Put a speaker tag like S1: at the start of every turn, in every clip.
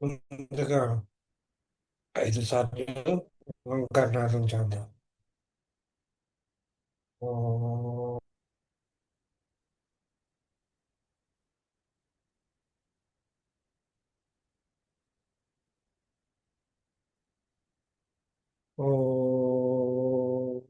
S1: ముందుగా 5 సార్లు ఓంకారనాదం చేద్దాం. ఓం. ఓం.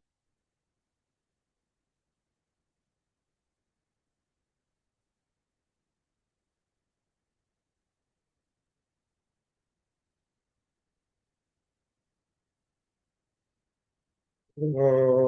S1: ఓం.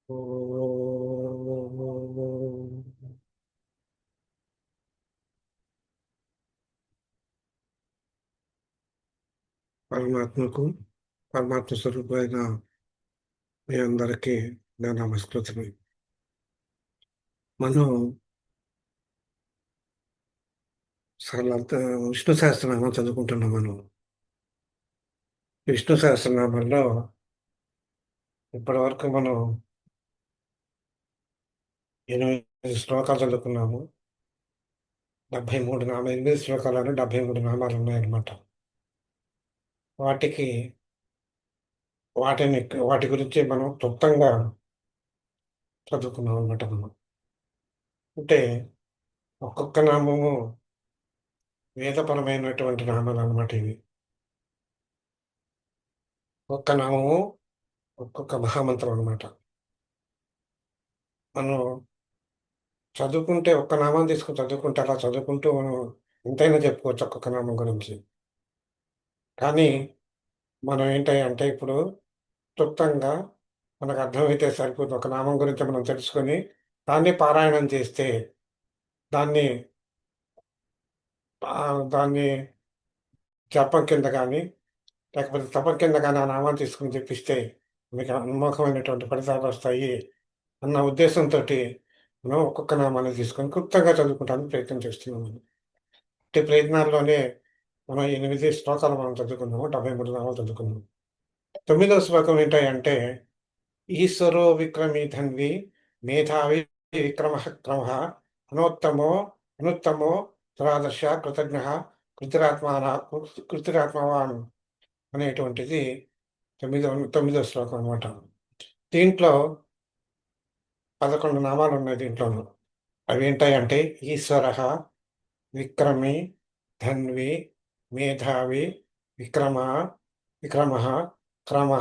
S1: ఓం. పరమాత్మకు పరమాత్మ స్వరూపమైన మీ అందరికీ నా నమస్కృతులు. మనం సరళ విష్ణు సహస్రనామం చదువుకుంటున్నాం. మనం విష్ణు సహస్రనామంలో ఇప్పటి వరకు మనం 8 శ్లోకాలు చదువుకున్నాము. 8 శ్లోకాలను 73 నామాలు ఉన్నాయన్నమాట. వాటికి వాటిని వాటి గురించి మనం క్లుప్తంగా చదువుకున్నాం అనమాట. మనం అంటే ఒక్కొక్క నామము వేదపరమైనటువంటి నామాలు అనమాట. ఇవి ఒక్కొక్క నామము ఒక్కొక్క మహామంత్రం అనమాట. మనం చదువుకుంటే ఒక్క నామం తీసుకుని చదువుకుంటే అలా చదువుకుంటూ మనం ఎంతైనా చెప్పుకోవచ్చు ఒక్కొక్క నామం గురించి. కానీ మనం ఏంటంటే ఇప్పుడు క్లుప్తంగా మనకు అర్థమైతే సరిపోతుంది. ఒక నామం గురించి మనం తెలుసుకొని దాన్ని పారాయణం చేస్తే దాన్ని దాన్ని జపం కింద కానీ లేకపోతే తపం కింద కానీ ఆ నామాన్ని తీసుకుని జపిస్తే మీకు అమోఘమైనటువంటి ఫలితాలు వస్తాయి అన్న ఉద్దేశంతో మనం ఒక్కొక్క నామాన్ని తీసుకొని క్లుప్తంగా చదువుకుంటానికి ప్రయత్నం చేస్తున్నాం. ఈ ప్రయత్నాల్లోనే మనం 8 శ్లోకాలు మనం చదువుకున్నాము. 73 నామాలు చదువుకున్నాము. 9వ శ్లోకం ఏంటంటే ఈశ్వరో విక్రమీ ధన్వి మేధావి విక్రమ క్రమ అనోత్తమో అనుత్తమో దురాదర్శ కృతజ్ఞ కృతిరాత్మాన కృతిరాత్మవాన్ అనేటువంటిది 9వ శ్లోకం అనమాట. దీంట్లో 11 నామాలు ఉన్నాయి దీంట్లోనూ. అవి ఏంటంటే ఈశ్వర, విక్రమి, ధన్వి, మేధావి, విక్రమ, విక్రమ, క్రమ,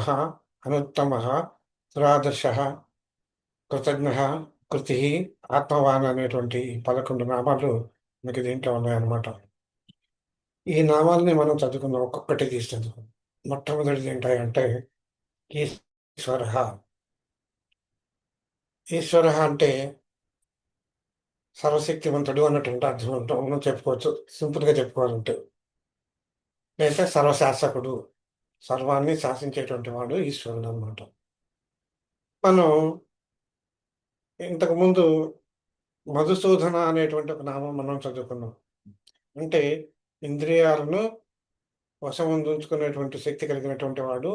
S1: అనుత్తమ, దురాదర్శ, కృతజ్ఞ, కృతి, ఆత్మవాన్ అనేటువంటి 11 నామాలు మనకి దీంట్లో ఉన్నాయన్నమాట. ఈ నామాల్ని మనం చదువుకున్నాం. ఒక్కొక్కటి తీసి చదువుకున్నాం. మొట్టమొదటిది ఏంటంటే ఈశ్వర. ఈశ్వర అంటే సర్వశక్తివంతుడు అన్నటువంటి అర్థం మనం చెప్పుకోవచ్చు. సింపుల్గా చెప్పుకోవాలంటే లేదా సర్వశాసకుడు, సర్వాన్ని శాసించేటువంటి వాడు ఈశ్వరుడు అన్నమాట. మనం ఇంతకుముందు మధుసూదన అనేటువంటి ఒక నామం మనం చదువుకున్నాం. అంటే ఇంద్రియాలను వశముందుకునేటువంటి శక్తి కలిగినటువంటి వాడు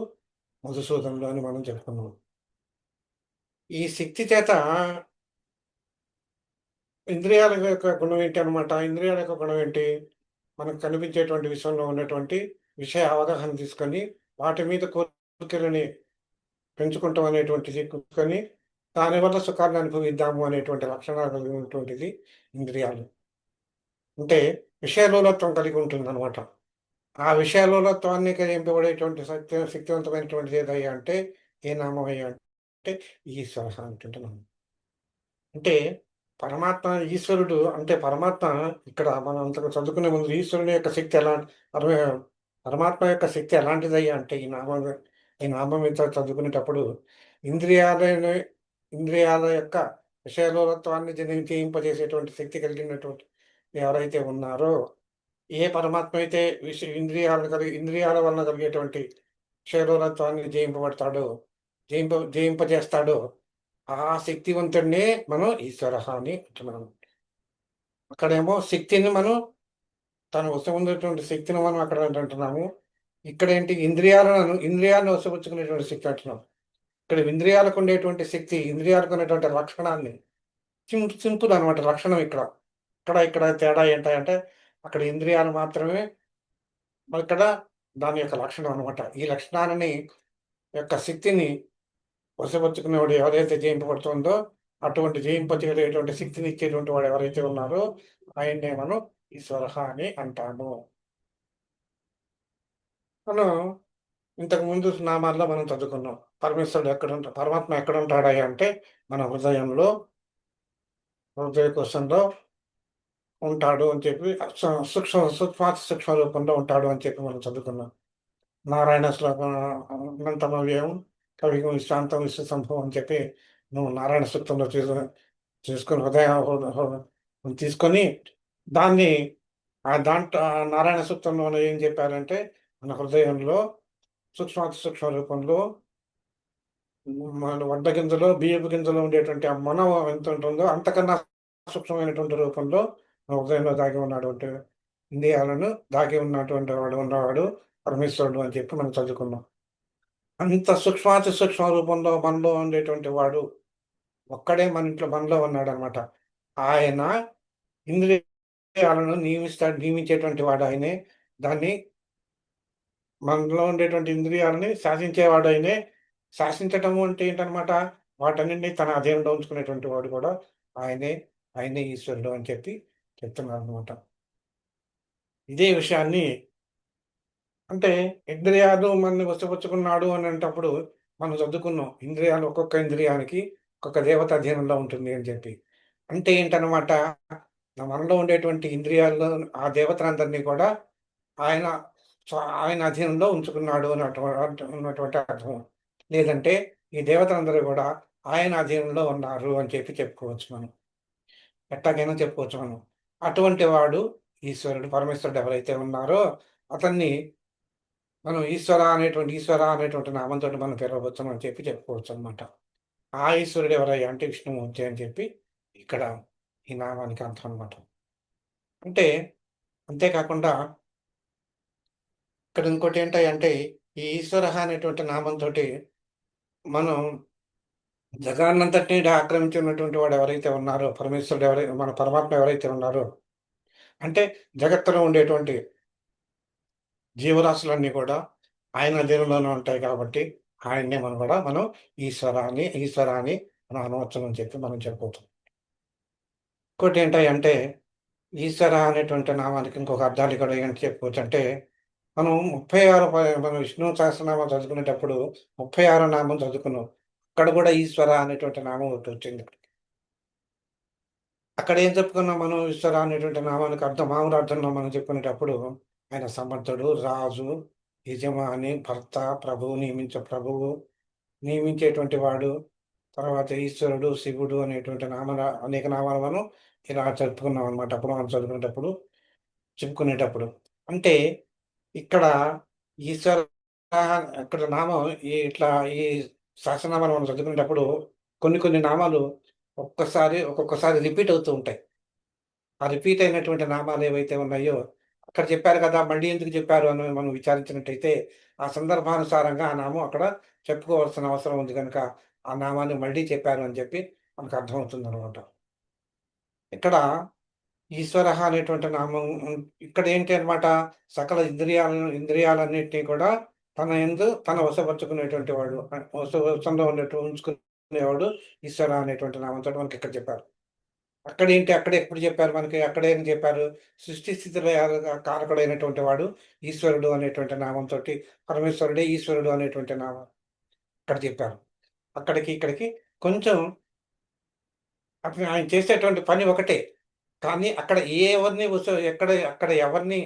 S1: మధుసూదనుడు అని మనం చెప్పుకున్నాం. ఈ శక్తి చేత ఇంద్రియాల యొక్క గుణం ఏంటి అనమాట? ఇంద్రియాల యొక్క గుణం ఏంటి? మనకు కనిపించేటువంటి విశ్వంలో ఉన్నటువంటి విషయ అవగాహన తీసుకొని వాటి మీద కోరికలని పెంచుకుంటాం అనేటువంటిది కూర్చొని దానివల్ల సుఖాన్ని అనుభవిద్దాము అనేటువంటి లక్షణాలు కలిగినటువంటిది ఇంద్రియాలు. అంటే విషయలోలత్వం కలిగి ఉంటుందన్నమాట. ఆ విషయలోలత్వాన్ని కలిగింపబడేటువంటి శక్తివంతమైనటువంటిది ఏదయ్యా అంటే ఏ నామం అయ్యా అంటే ఈశ్వర అంటుంటున్నాం. అంటే పరమాత్మ ఈశ్వరుడు అంటే పరమాత్మ ఇక్కడ మనం అంతకు చదువుకునే ముందు ఈశ్వరుని యొక్క శక్తి ఎలా పరమ పరమాత్మ యొక్క శక్తి ఎలాంటిదయ్యా అంటే ఈ నామం మీద చదువుకునేటప్పుడు ఇంద్రియాలని ఇంద్రియాల యొక్క విషయలోలత్వాన్ని జయింపజేసేటువంటి శక్తి కలిగినటువంటి ఎవరైతే ఉన్నారో ఏ పరమాత్మ అయితే ఇంద్రియాల వలన కలిగేటువంటి క్షేరోరత్వాన్ని జయింపజేస్తాడో ఆ శక్తివంతుడినే మనం ఈశ్వర అని అంటున్నాం. అక్కడేమో శక్తిని మనం తన వశం ఉన్నటువంటి శక్తిని మనం అక్కడ అంటున్నాము. ఇక్కడ ఏంటి ఇంద్రియాలను వశపరుచుకునేటువంటి శక్తి అంటున్నాం. ఇక్కడ ఇంద్రియాలకు ఉండేటువంటి శక్తి, ఇంద్రియాలకు ఉన్నటువంటి లక్షణాన్ని సింపుల్ అనమాట లక్షణం. ఇక్కడ తేడా ఏంటంటే అక్కడ ఇంద్రియాలు మాత్రమే, ఇక్కడ దాని యొక్క లక్షణం అనమాట. ఈ లక్షణాలని యొక్క శక్తిని వశపరుచుకునేవాడు ఎవరైతే జయింపబడుతుందో, అటువంటి జయింపజేయటువంటి శక్తిని ఇచ్చేటువంటి వాడు ఎవరైతే ఉన్నారో ఆయన్నే మనం ఈశ్వర అని అంటాము. మనం ఇంతకు ముందు నామాల్లో మనం చదువుకున్నాం. పరమాత్మ ఎక్కడ ఉంటాడా అంటే మన హృదయంలో, హృదయ కోశంలో ఉంటాడు అని చెప్పి సూక్ష్మ రూపంలో ఉంటాడు అని చెప్పి మనం చదువుకున్నాం. నారాయణ శ్లోకం అనంతమవ్యయం కవిగం విశ్రాంతం విశ్వ సంభవం అని చెప్పి నువ్వు నారాయణ సూక్తంలో చేసుకొని తీసుకొని దాన్ని దాంట్లో నారాయణ సూక్తంలో ఏం చెప్పారంటే మన హృదయంలో సూక్ష్మ రూపంలో మన వడ్డ గింజలో బియ్యపు గింజలో ఉండేటువంటి ఆ మనం ఎంత ఉంటుందో అంతకన్నా సూక్ష్మమైనటువంటి రూపంలో హృదయంలో దాగి ఉన్నటువంటి ఇంద్రియాలను దాగి ఉన్నవాడు పరమేశ్వరుడు అని చెప్పి మనం చదువుకున్నాం. అంత సూక్ష్మ రూపంలో మనలో ఉండేటువంటి వాడు ఒక్కడే మనలో ఉన్నాడు అనమాట. ఆయన ఇంద్రియాలను నియమించేటువంటి వాడు ఆయనే. దాన్ని మనలో ఉండేటువంటి ఇంద్రియాలని శాసించేవాడు ఆయనే. శాసించటము అంటే ఏంటనమాట, వాటన్నింటినీ తన అధీనంలో ఉంచుకునేటువంటి వాడు కూడా ఆయనే ఈశ్వరుడు అని చెప్పి చెప్తున్నారు అనమాట. ఇదే విషయాన్ని అంటే ఇంద్రియాలు మనల్ని వశపరుచుకున్నాడు అని అంటప్పుడు మనం చదువుకున్నాం. ఇంద్రియాలు ఒక్కొక్క ఇంద్రియానికి ఒక్కొక్క దేవత అధీనంలో ఉంటుంది అని చెప్పి. అంటే ఏంటనమాట, మనలో ఉండేటువంటి ఇంద్రియాల్లో ఆ దేవతలందరినీ కూడా ఆయన ఆయన అధీనంలో ఉంచుకున్నాడు ఉన్నటువంటి అర్థం. లేదంటే ఈ దేవతలందరూ కూడా ఆయన అధీనంలో ఉన్నారు అని చెప్పి చెప్పుకోవచ్చు మనం. ఎట్టాగైనా చెప్పుకోవచ్చు మనం. అటువంటి వాడు ఈశ్వరుడు, పరమేశ్వరుడు ఎవరైతే ఉన్నారో అతన్ని మనం ఈశ్వర అనేటువంటి నామంతో మనం పిలవచ్చు అని చెప్పి చెప్పుకోవచ్చు అనమాట. ఆ ఈశ్వరుడు ఎవరయ్యా అంటే విష్ణుమూర్తి అని చెప్పి ఇక్కడ ఈ నామానికి అర్థం అనమాట. అంటే అంతేకాకుండా ఇక్కడ ఇంకోటి ఏంటంటే ఈ ఈశ్వర అనేటువంటి నామంతో మనం జగాన్నంతటినీ ఆక్రమించినటువంటి వాడు ఎవరైతే ఉన్నారో, పరమేశ్వరుడు మన పరమాత్మ ఎవరైతే ఉన్నారో, అంటే జగత్తులో ఉండేటువంటి జీవరాశులన్నీ కూడా ఆయన అధీనంలోనే ఉంటాయి కాబట్టి ఆయన్నే మనం ఈశ్వర అని మనం అనవచ్చు అని చెప్పి మనం చెప్పుకోవచ్చు. ఇంకోటి ఏంటంటే ఈశ్వర అనేటువంటి నామానికి ఇంకొక అర్థాలు కూడా ఏంటి చెప్పుకోవచ్చు అంటే మనం 36 మనం విష్ణు సహస్రనామం చదువుకునేటప్పుడు 36 నామం చదువుకున్నాం. అక్కడ కూడా ఈశ్వర అనేటువంటి నామం ఒకటి వచ్చింది. అక్కడ ఏం చెప్పుకున్నాం మనం ఈశ్వర అనేటువంటి నామానికి మామూలు అర్థంలో మనం చెప్పుకునేటప్పుడు ఆయన సమర్థుడు, రాజు, యజమాని, భర్త, ప్రభువు నియమించేటువంటి వాడు, తర్వాత ఈశ్వరుడు, శివుడు అనేటువంటి అనేక నామాలు మనం ఇలా చెప్పుకున్నాం అనమాట. అప్పుడు మనం చెప్పుకునేటప్పుడు అంటే ఇక్కడ ఈశ్వర ఇక్కడ నామం ఇట్లా ఈ సహస్రనామాలు మనం చదువుకునేటప్పుడు కొన్ని నామాలు ఒక్కొక్కసారి రిపీట్ అవుతూ ఉంటాయి. ఆ రిపీట్ అయినటువంటి నామాలు ఏవైతే ఉన్నాయో అక్కడ చెప్పారు కదా, మళ్ళీ ఎందుకు చెప్పారు అని మనం విచారించినట్టయితే ఆ సందర్భానుసారంగా ఆ నామం అక్కడ చెప్పుకోవాల్సిన అవసరం ఉంది కనుక ఆ నామాన్ని మళ్ళీ చెప్పారు అని చెప్పి మనకు అర్థమవుతుంది అనమాట. ఇక్కడ ఈశ్వర అనేటువంటి నామం ఇక్కడ ఏంటి అనమాట, సకల ఇంద్రియాలన్నింటినీ కూడా తన వశపరుచుకునేటువంటి వాడు, వశంలో ఉంచుకునేవాడు ఈశ్వర అనేటువంటి నామంతో మనకి ఇక్కడ చెప్పారు. అక్కడ ఎప్పుడు చెప్పారు మనకి, అక్కడేం చెప్పారు, సృష్టి స్థితిలో కారకుడైనటువంటి వాడు ఈశ్వరుడు అనేటువంటి నామంతో పరమేశ్వరుడే ఈశ్వరుడు అనేటువంటి నామం అక్కడ చెప్పారు. ఇక్కడికి కొంచెం ఆయన చేసేటువంటి పని ఒకటే, కానీ అక్కడ అక్కడ ఎవరిని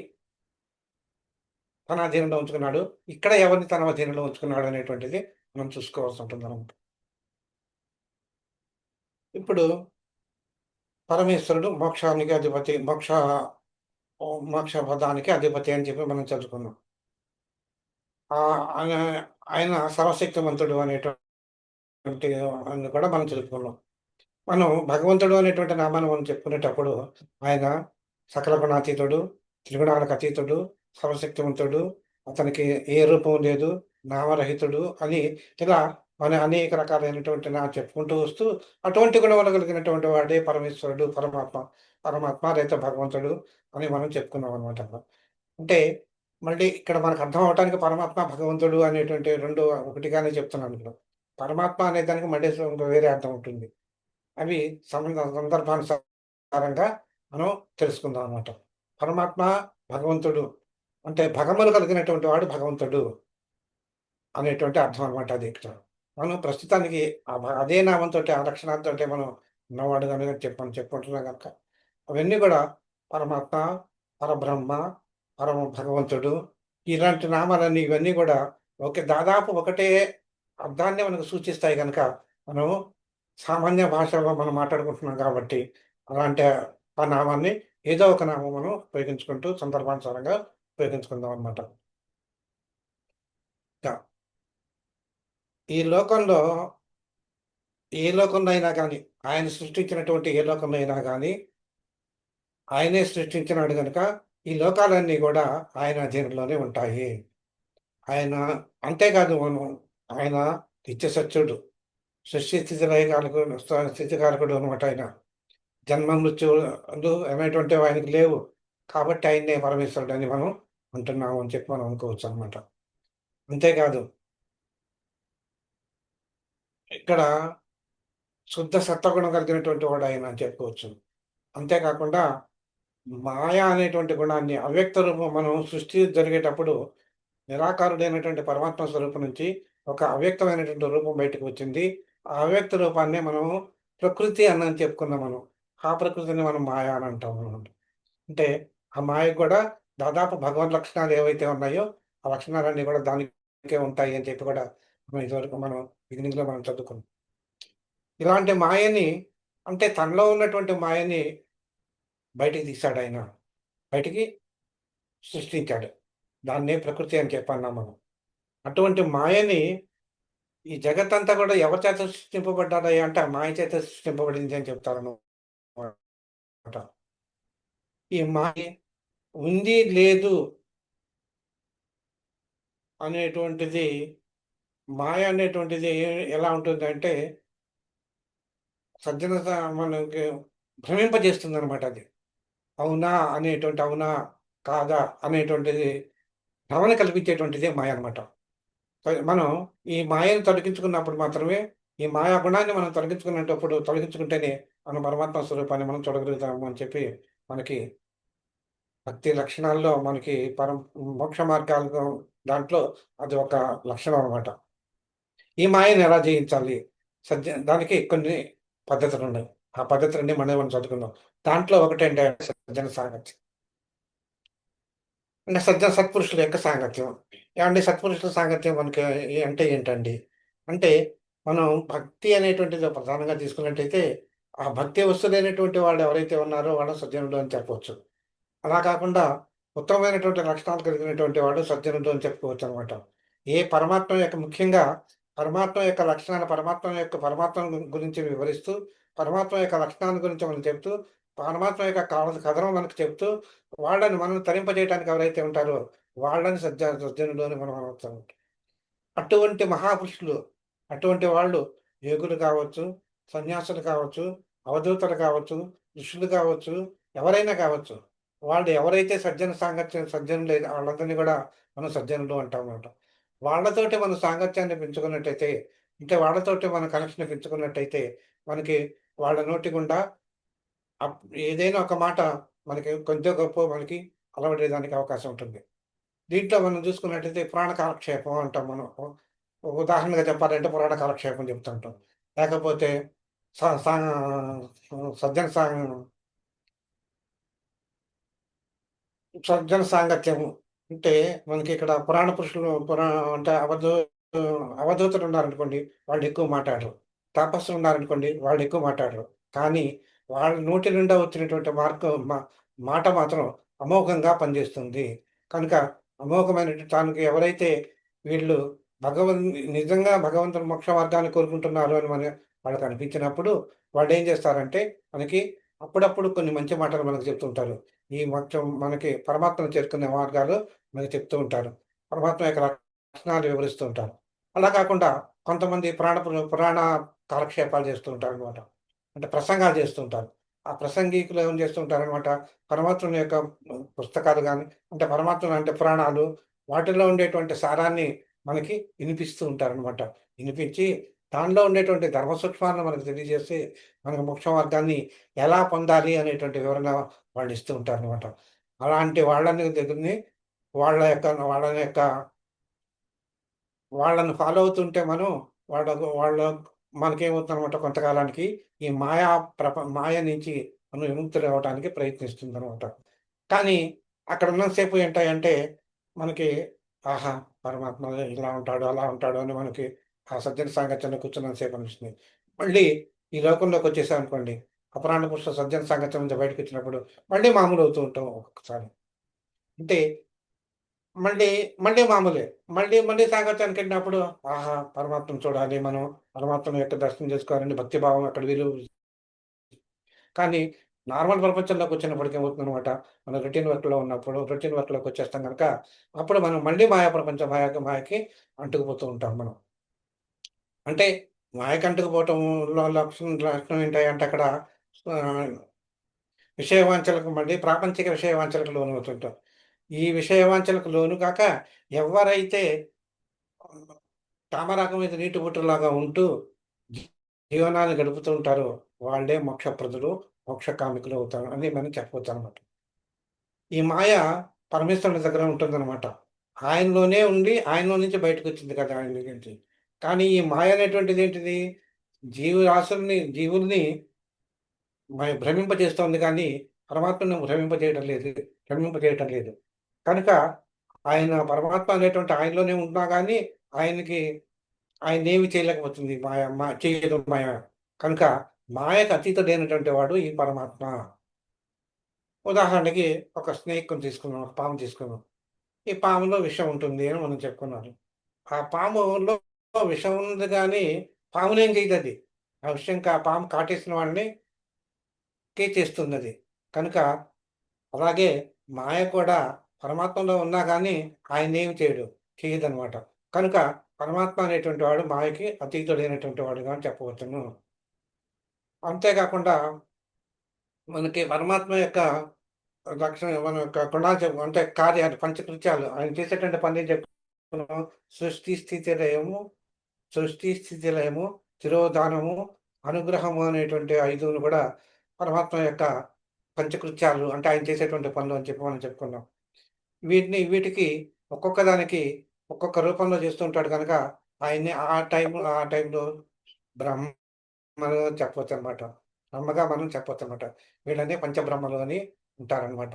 S1: తన అధీనంలో ఉంచుకున్నాడు, ఇక్కడ ఎవరిని తన అధీనంలో ఉంచుకున్నాడు అనేటువంటిది మనం చూసుకోవాల్సి ఉంటుంది అనమాట. ఇప్పుడు పరమేశ్వరుడు మోక్షానికి అధిపతి, మోక్ష పదానికి అధిపతి అని చెప్పి మనం చదువుకున్నాం. ఆయన ఆయన సర్వశక్తిమంతుడు అనేటువంటి అని కూడా మనం చెప్పుకున్నాం. మనం భగవంతుడు అనేటువంటి నామాన్ని మనం చెప్పుకునేటప్పుడు ఆయన సకల గుణాతీతుడు, త్రిగుణాలకు అతీతుడు, సర్వశక్తివంతుడు, అతనికి ఏ రూపం లేదు, నామరహితుడు అని ఇలా మన అనేక రకాలైనటువంటి చెప్పుకుంటూ వస్తూ అటువంటి గుణములు కలిగినటువంటి వాడే పరమేశ్వరుడు, పరమాత్మ. పరమాత్మ లేదా భగవంతుడు అని మనం చెప్పుకున్నాం అనమాట. అంటే మళ్ళీ ఇక్కడ మనకు అర్థం అవ్వటానికి పరమాత్మ, భగవంతుడు అనేటువంటి 2 ఒకటిగానే చెప్తున్నాను ఇప్పుడు. పరమాత్మ అనే దానికి మళ్ళీ వేరే అర్థం ఉంటుంది. అవి సందర్భానుసారంగా మనం తెలుసుకుందాం అన్నమాట. పరమాత్మ, భగవంతుడు అంటే భగములు కలిగినటువంటి వాడు భగవంతుడు అనేటువంటి అర్థం అన్నమాట అది ఇక్కడ. మనం ప్రస్తుతానికి అదే నామంతోటి, ఆ లక్షణాలతోటి మనం ఉన్నవాడు గనుక మనం చెప్పుకుంటున్నాం గనక అవన్నీ కూడా పరమాత్మ, పరబ్రహ్మ, పరమ భగవంతుడు ఇలాంటి నామాలన్నీ ఇవన్నీ కూడా దాదాపు ఒకటే అర్థాన్ని మనకు సూచిస్తాయి గనక మనం సామాన్య భాషలో మనం మాట్లాడుకుంటున్నాం కాబట్టి అలాంటి ఆ నామాన్ని ఏదో ఒక నామం మనం ఉపయోగించుకుంటూ సందర్భానుసారంగా ఉపయోగించుకుందాం అనమాట. ఈ లోకంలో ఏ లోకంలో అయినా కానీ ఆయన సృష్టించినటువంటి ఏ లోకంలో అయినా కానీ ఆయనే సృష్టించినాడు గనుక ఈ లోకాలన్నీ కూడా ఆయన అధీనంలోనే ఉంటాయి. ఆయన అంతేకాదు ఆయన నిత్య సత్యుడు. సృష్టి స్థితి లయకారకుడు స్థితికారకుడు అనమాట ఆయన. జన్మ మృత్యువులు అనేటువంటివి ఆయనకి లేవు. కాబట్టి ఆయన్నే పరమేశ్వరుడు అని మనం అంటున్నాము అని చెప్పి మనం అనుకోవచ్చు అనమాట. అంతేకాదు ఇక్కడ శుద్ధ సత్వగుణం కలిగినటువంటి వాడు ఆయన అని చెప్పుకోవచ్చు. అంతేకాకుండా మాయ అనేటువంటి గుణాన్ని అవ్యక్త రూపం మనం సృష్టి జరిగేటప్పుడు నిరాకారుడైనటువంటి పరమాత్మ స్వరూపం నుంచి ఒక అవ్యక్తమైనటువంటి రూపం బయటకు వచ్చింది. ఆ అవ్యక్త రూపాన్నే మనం ప్రకృతి అని చెప్పుకున్నాం మనం. ఆ ప్రకృతిని మనం మాయ అని అంటాం అనమాట. అంటే ఆ మాయకు కూడా దాదాపు భగవద్ లక్షణాలు ఏవైతే ఉన్నాయో ఆ లక్షణాలన్నీ కూడా దానికే ఉంటాయి అని చెప్పి కూడా ఇదివరకు మనం బిగినింగ్‌లో మనం చదువుకున్నాం. ఇలాంటి మాయని అంటే తనలో ఉన్నటువంటి మాయని బయటికి తీశాడాయన. బయటికి సృష్టించాడు. దాన్నే ప్రకృతి అని చెప్పన్నాం మనం. అటువంటి మాయని ఈ జగత్తంతా కూడా ఎవరి చేత సృష్టింపబడ్డాదయ్యా అంటే, ఆ మాయ చేత సృష్టింపబడింది అని చెప్తారనమాట. ఈ మాయ ఉంది, లేదు అనేటువంటిది మాయ అనేటువంటిది ఎలా ఉంటుందంటే, మనకి భ్రమింపజేస్తుందనమాట అది. అవునా అనేటువంటి అవునా, కాదా అనేటువంటిది భ్రమను కల్పించేటువంటిదే మాయ అనమాట. మనం ఈ మాయను తొలగించుకున్నప్పుడు మాత్రమే ఈ మాయా గుణాన్ని మనం తొలగించుకుంటేనే మన పరమాత్మ స్వరూపాన్ని మనం చూడగలుగుతాము అని చెప్పి మనకి భక్తి లక్షణాల్లో మనకి మోక్ష మార్గాల్లో దాంట్లో అది ఒక లక్షణం అనమాట. ఈ మాయను ఎలా జయించాలి? దానికి కొన్ని పద్ధతులున్నాయి. ఆ పద్ధతులన్నీ మనం చదువుకుందాం. దాంట్లో ఒకటేంటంటే సజ్జన సాంగత్యం. అంటే సత్పురుషుల యొక్క సాంగత్యం. ఏవండీ సత్పురుషుల సాంగత్యం మనకి అంటే ఏంటండి? అంటే మనం భక్తి అనేటువంటిది ప్రధానంగా తీసుకున్నట్టయితే, ఆ భక్తి వస్తులైనటువంటి వాళ్ళు ఎవరైతే ఉన్నారో వాళ్ళు సజ్జనులు అని చెప్పవచ్చు. అలా కాకుండా ఉత్తమమైనటువంటి లక్షణాలు కలిగినటువంటి వాడు సజ్జనుడు అని చెప్పుకోవచ్చనమాట. పరమాత్మ యొక్క ముఖ్యంగా పరమాత్మ యొక్క లక్షణాలు పరమాత్మ గురించి వివరిస్తూ, పరమాత్మ యొక్క లక్షణాల గురించి మనం చెప్తూ, పరమాత్మ యొక్క కథనం మనకు చెప్తూ, వాళ్ళని మనం తరింపజేయడానికి ఎవరైతే ఉంటారో వాళ్ళని సజ్జనులు అని మనం అనవచ్చనమాట. అటువంటి మహాపురుషులు, అటువంటి వాళ్ళు యోగులు కావచ్చు, సన్యాసులు కావచ్చు, అవధూతలు కావచ్చు, ఋషులు కావచ్చు, ఎవరైనా కావచ్చు. వాళ్ళు ఎవరైతే సజ్జనులు వాళ్ళందరినీ కూడా మనం సజ్జనులు అంటామన్నమాట. వాళ్ళతోటి మన సాంగత్యాన్ని పెంచుకున్నట్టయితే, అంటే వాళ్ళతోటి మన కనెక్షన్ పెంచుకున్నట్టయితే, మనకి వాళ్ళ నోటి గుండా ఏదైనా ఒక మాట మనకి కొంచెం గొప్పో మనకి అలవడేదానికి అవకాశం ఉంటుంది. దీంట్లో మనం చూసుకున్నట్టయితే పురాణ కాలక్షేపం అంటాం మనం. ఉదాహరణగా చెప్పాలంటే పురాణ కాలక్షేపం చెప్తుంటాం. లేకపోతే స సా సజ్జన సా సజ్జన సాంగత్యము. అంటే మనకి ఇక్కడ పురాణ పురుషులు అంటే అవధూతలు ఉన్నారనుకోండి, వాళ్ళు ఎక్కువ మాట్లాడరు. తపస్సులు ఉన్నారనుకోండి, వాళ్ళు ఎక్కువ మాట్లాడరు. కానీ వాళ్ళ నోటి నుండా వచ్చినటువంటి మాట మాత్రం అమోఘంగా పనిచేస్తుంది. కనుక అమోఘమైనటువంటి తనకి ఎవరైతే వీళ్ళు భగవన్ నిజంగా భగవంతుని మోక్ష మార్గాన్ని కోరుకుంటున్నారు అని వాళ్ళకి అనిపించినప్పుడు వాళ్ళు ఏం చేస్తారంటే మనకి అప్పుడప్పుడు కొన్ని మంచి మాటలు మనకు చెప్తుంటారు. ఈ మోక్షం మనకి పరమాత్మను చేరుకునే మార్గాలు మనకు చెప్తూ ఉంటారు. పరమాత్మ యొక్క లక్షణాలు వివరిస్తూ ఉంటారు. అలా కాకుండా కొంతమంది పురాణ కాలక్షేపాలు చేస్తూ ఉంటారనమాట. అంటే ప్రసంగాలు చేస్తూ ఉంటారు. ఆ ప్రసంగికులు ఏం చేస్తూ ఉంటారనమాట, పరమాత్ముని యొక్క పుస్తకాలు గాని, అంటే పరమాత్మ అంటే పురాణాలు, వాటిల్లో ఉండేటువంటి సారాన్ని మనకి వినిపిస్తూ ఉంటారనమాట. వినిపించి దానిలో ఉండేటువంటి ధర్మ సూక్ష్మాలను మనకు తెలియజేసి, మనకు మోక్ష మార్గాన్ని ఎలా పొందాలి అనేటువంటి వివరణ వాళ్ళు ఇస్తూ ఉంటారనమాట. అలాంటి వాళ్ళని దగ్గరని వాళ్ళ యొక్క వాళ్ళని ఫాలో అవుతుంటే మనం వాళ్ళ మనకేమవుతుందనమాట, కొంతకాలానికి ఈ మాయ నుంచి మనం విముక్తులవ్వటానికి ప్రయత్నిస్తుందనమాట. కానీ అక్కడ ఉన్నంత సేపు ఏంటాయంటే మనకి ఆహా! పరమాత్మ ఇలా ఉంటాడు, అలా ఉంటాడు అని మనకి ఆ సజ్జన సాంగత్యంలో కూర్చున్నంత సేపు అనిపిస్తుంది. మళ్ళీ ఈ లోకంలోకొచ్చేసామనుకోండి, అపరాహ్న పురుష సజ్జన సాంగత్యం నుంచి బయటకొచ్చినప్పుడు మళ్ళీ మామూలు అవుతూ ఉంటాం ఒక్కొక్కసారి. అంటే మళ్ళీ, మళ్ళీ మామూలే. మళ్ళీ సాంగత్యానికెళ్ళినప్పుడు ఆహా! పరమాత్మను చూడాలి మనం. పరమాత్మను యొక్క దర్శనం చేసుకోవాలని భక్తి భావం అక్కడ కానీ నార్మల్ ప్రపంచంలోకొచ్చినప్పటికి ఏమవుతుందనమాట, మనం రొటీన్ వర్క్‌లోకొచ్చేస్తాం గనక, అప్పుడు మనం మళ్ళీ మాయా ప్రపంచం మాయకి అంటుకుపోతూ ఉంటాం మనం. అంటే మాయకి అంటుకుపోవటంలో లక్షణం ఏంటంటే అక్కడ ఆహ్, విషయవాంఛలకు మళ్ళీ ప్రాపంచిక విషయవాంఛలకు లోనవుతుంటాం. ఈ విషయవాంఛలకు లోను కాక ఎవరైతే తామరాకు మీద నీటి బొట్టులాగా ఉంటూ జీ జీవనాన్ని గడుపుతూ ఉంటారో వాళ్ళే మోక్షప్రదులు, మోక్షకామికులు అవుతారు అని మనం చెప్పవచ్చనమాట. ఈ మాయ పరమేశ్వరుని దగ్గర ఉంటుందనమాట. ఆయనలోనే ఉండి ఆయనలో నుంచి బయటకొచ్చింది కదా! ఆయన నుంచి. కానీ ఈ మాయ అనేటువంటిదేంటిది? జీవుల్ని భ్రమింపజేస్తోంది గానీ, పరమాత్మను భ్రమింపజేయటం లేదు. కనుక ఆయన పరమాత్మ అనేటువంటి ఆయనలోనే ఉన్నా గానీ, ఆయనకి ఆయన్నేమి చేయలేకపోతుంది చేయదు మాయ. కనుక మాయకు అతీతుడైనటువంటి వాడు ఈ పరమాత్మ. ఉదాహరణకి ఒక స్నేక్‌ని తీసుకుందాం. ఒక పాము తీసుకుందాం. ఈ పాములో విషం ఉంటుంది అని మనం చెప్పుకున్నాము. ఆ పాములో విషం ఉంది గానీ, పామునేం చేయదది. ఆ విషం పాము కాటేసిన వాడిని చేస్తుందది. కనుక అలాగే మాయ కూడా పరమాత్మలో ఉన్నా గానీ, ఆయన్నేమి చేయదనమాట. కనుక పరమాత్మ అనేటువంటి వాడు మాయకి అతీతుడైనటువంటి వాడుగా అని చెప్పవచ్చును. అంతే కాకుండా మనకి పరమాత్మ యొక్క మన యొక్క గుణాలు అంటే కార్యాలు, పంచకృత్యాలు ఆయన చేసేటువంటి పనేం చెప్పుకున్నాం. సృష్టి, స్థితి లయము, సృష్టి, స్థితి లయము, తిరోధానము, అనుగ్రహము అనేటువంటి 5ను కూడా పరమాత్మ యొక్క పంచకృత్యాలు అంటే ఆయన చేసేటువంటి పనులు అని చెప్పి మనం చెప్పుకున్నాం. వీటికి ఒక్కొక్క దానికి ఒక్కొక్క రూపంలో చేస్తూ ఉంటాడు గనక ఆయన్ని ఆ టైంలో బ్రహ్మగా చెప్పొచ్చనమాట. బ్రహ్మగా మనం చెప్పొచ్చనమాట. వీళ్ళని పంచబ్రహ్మలు అని ఉంటారనమాట.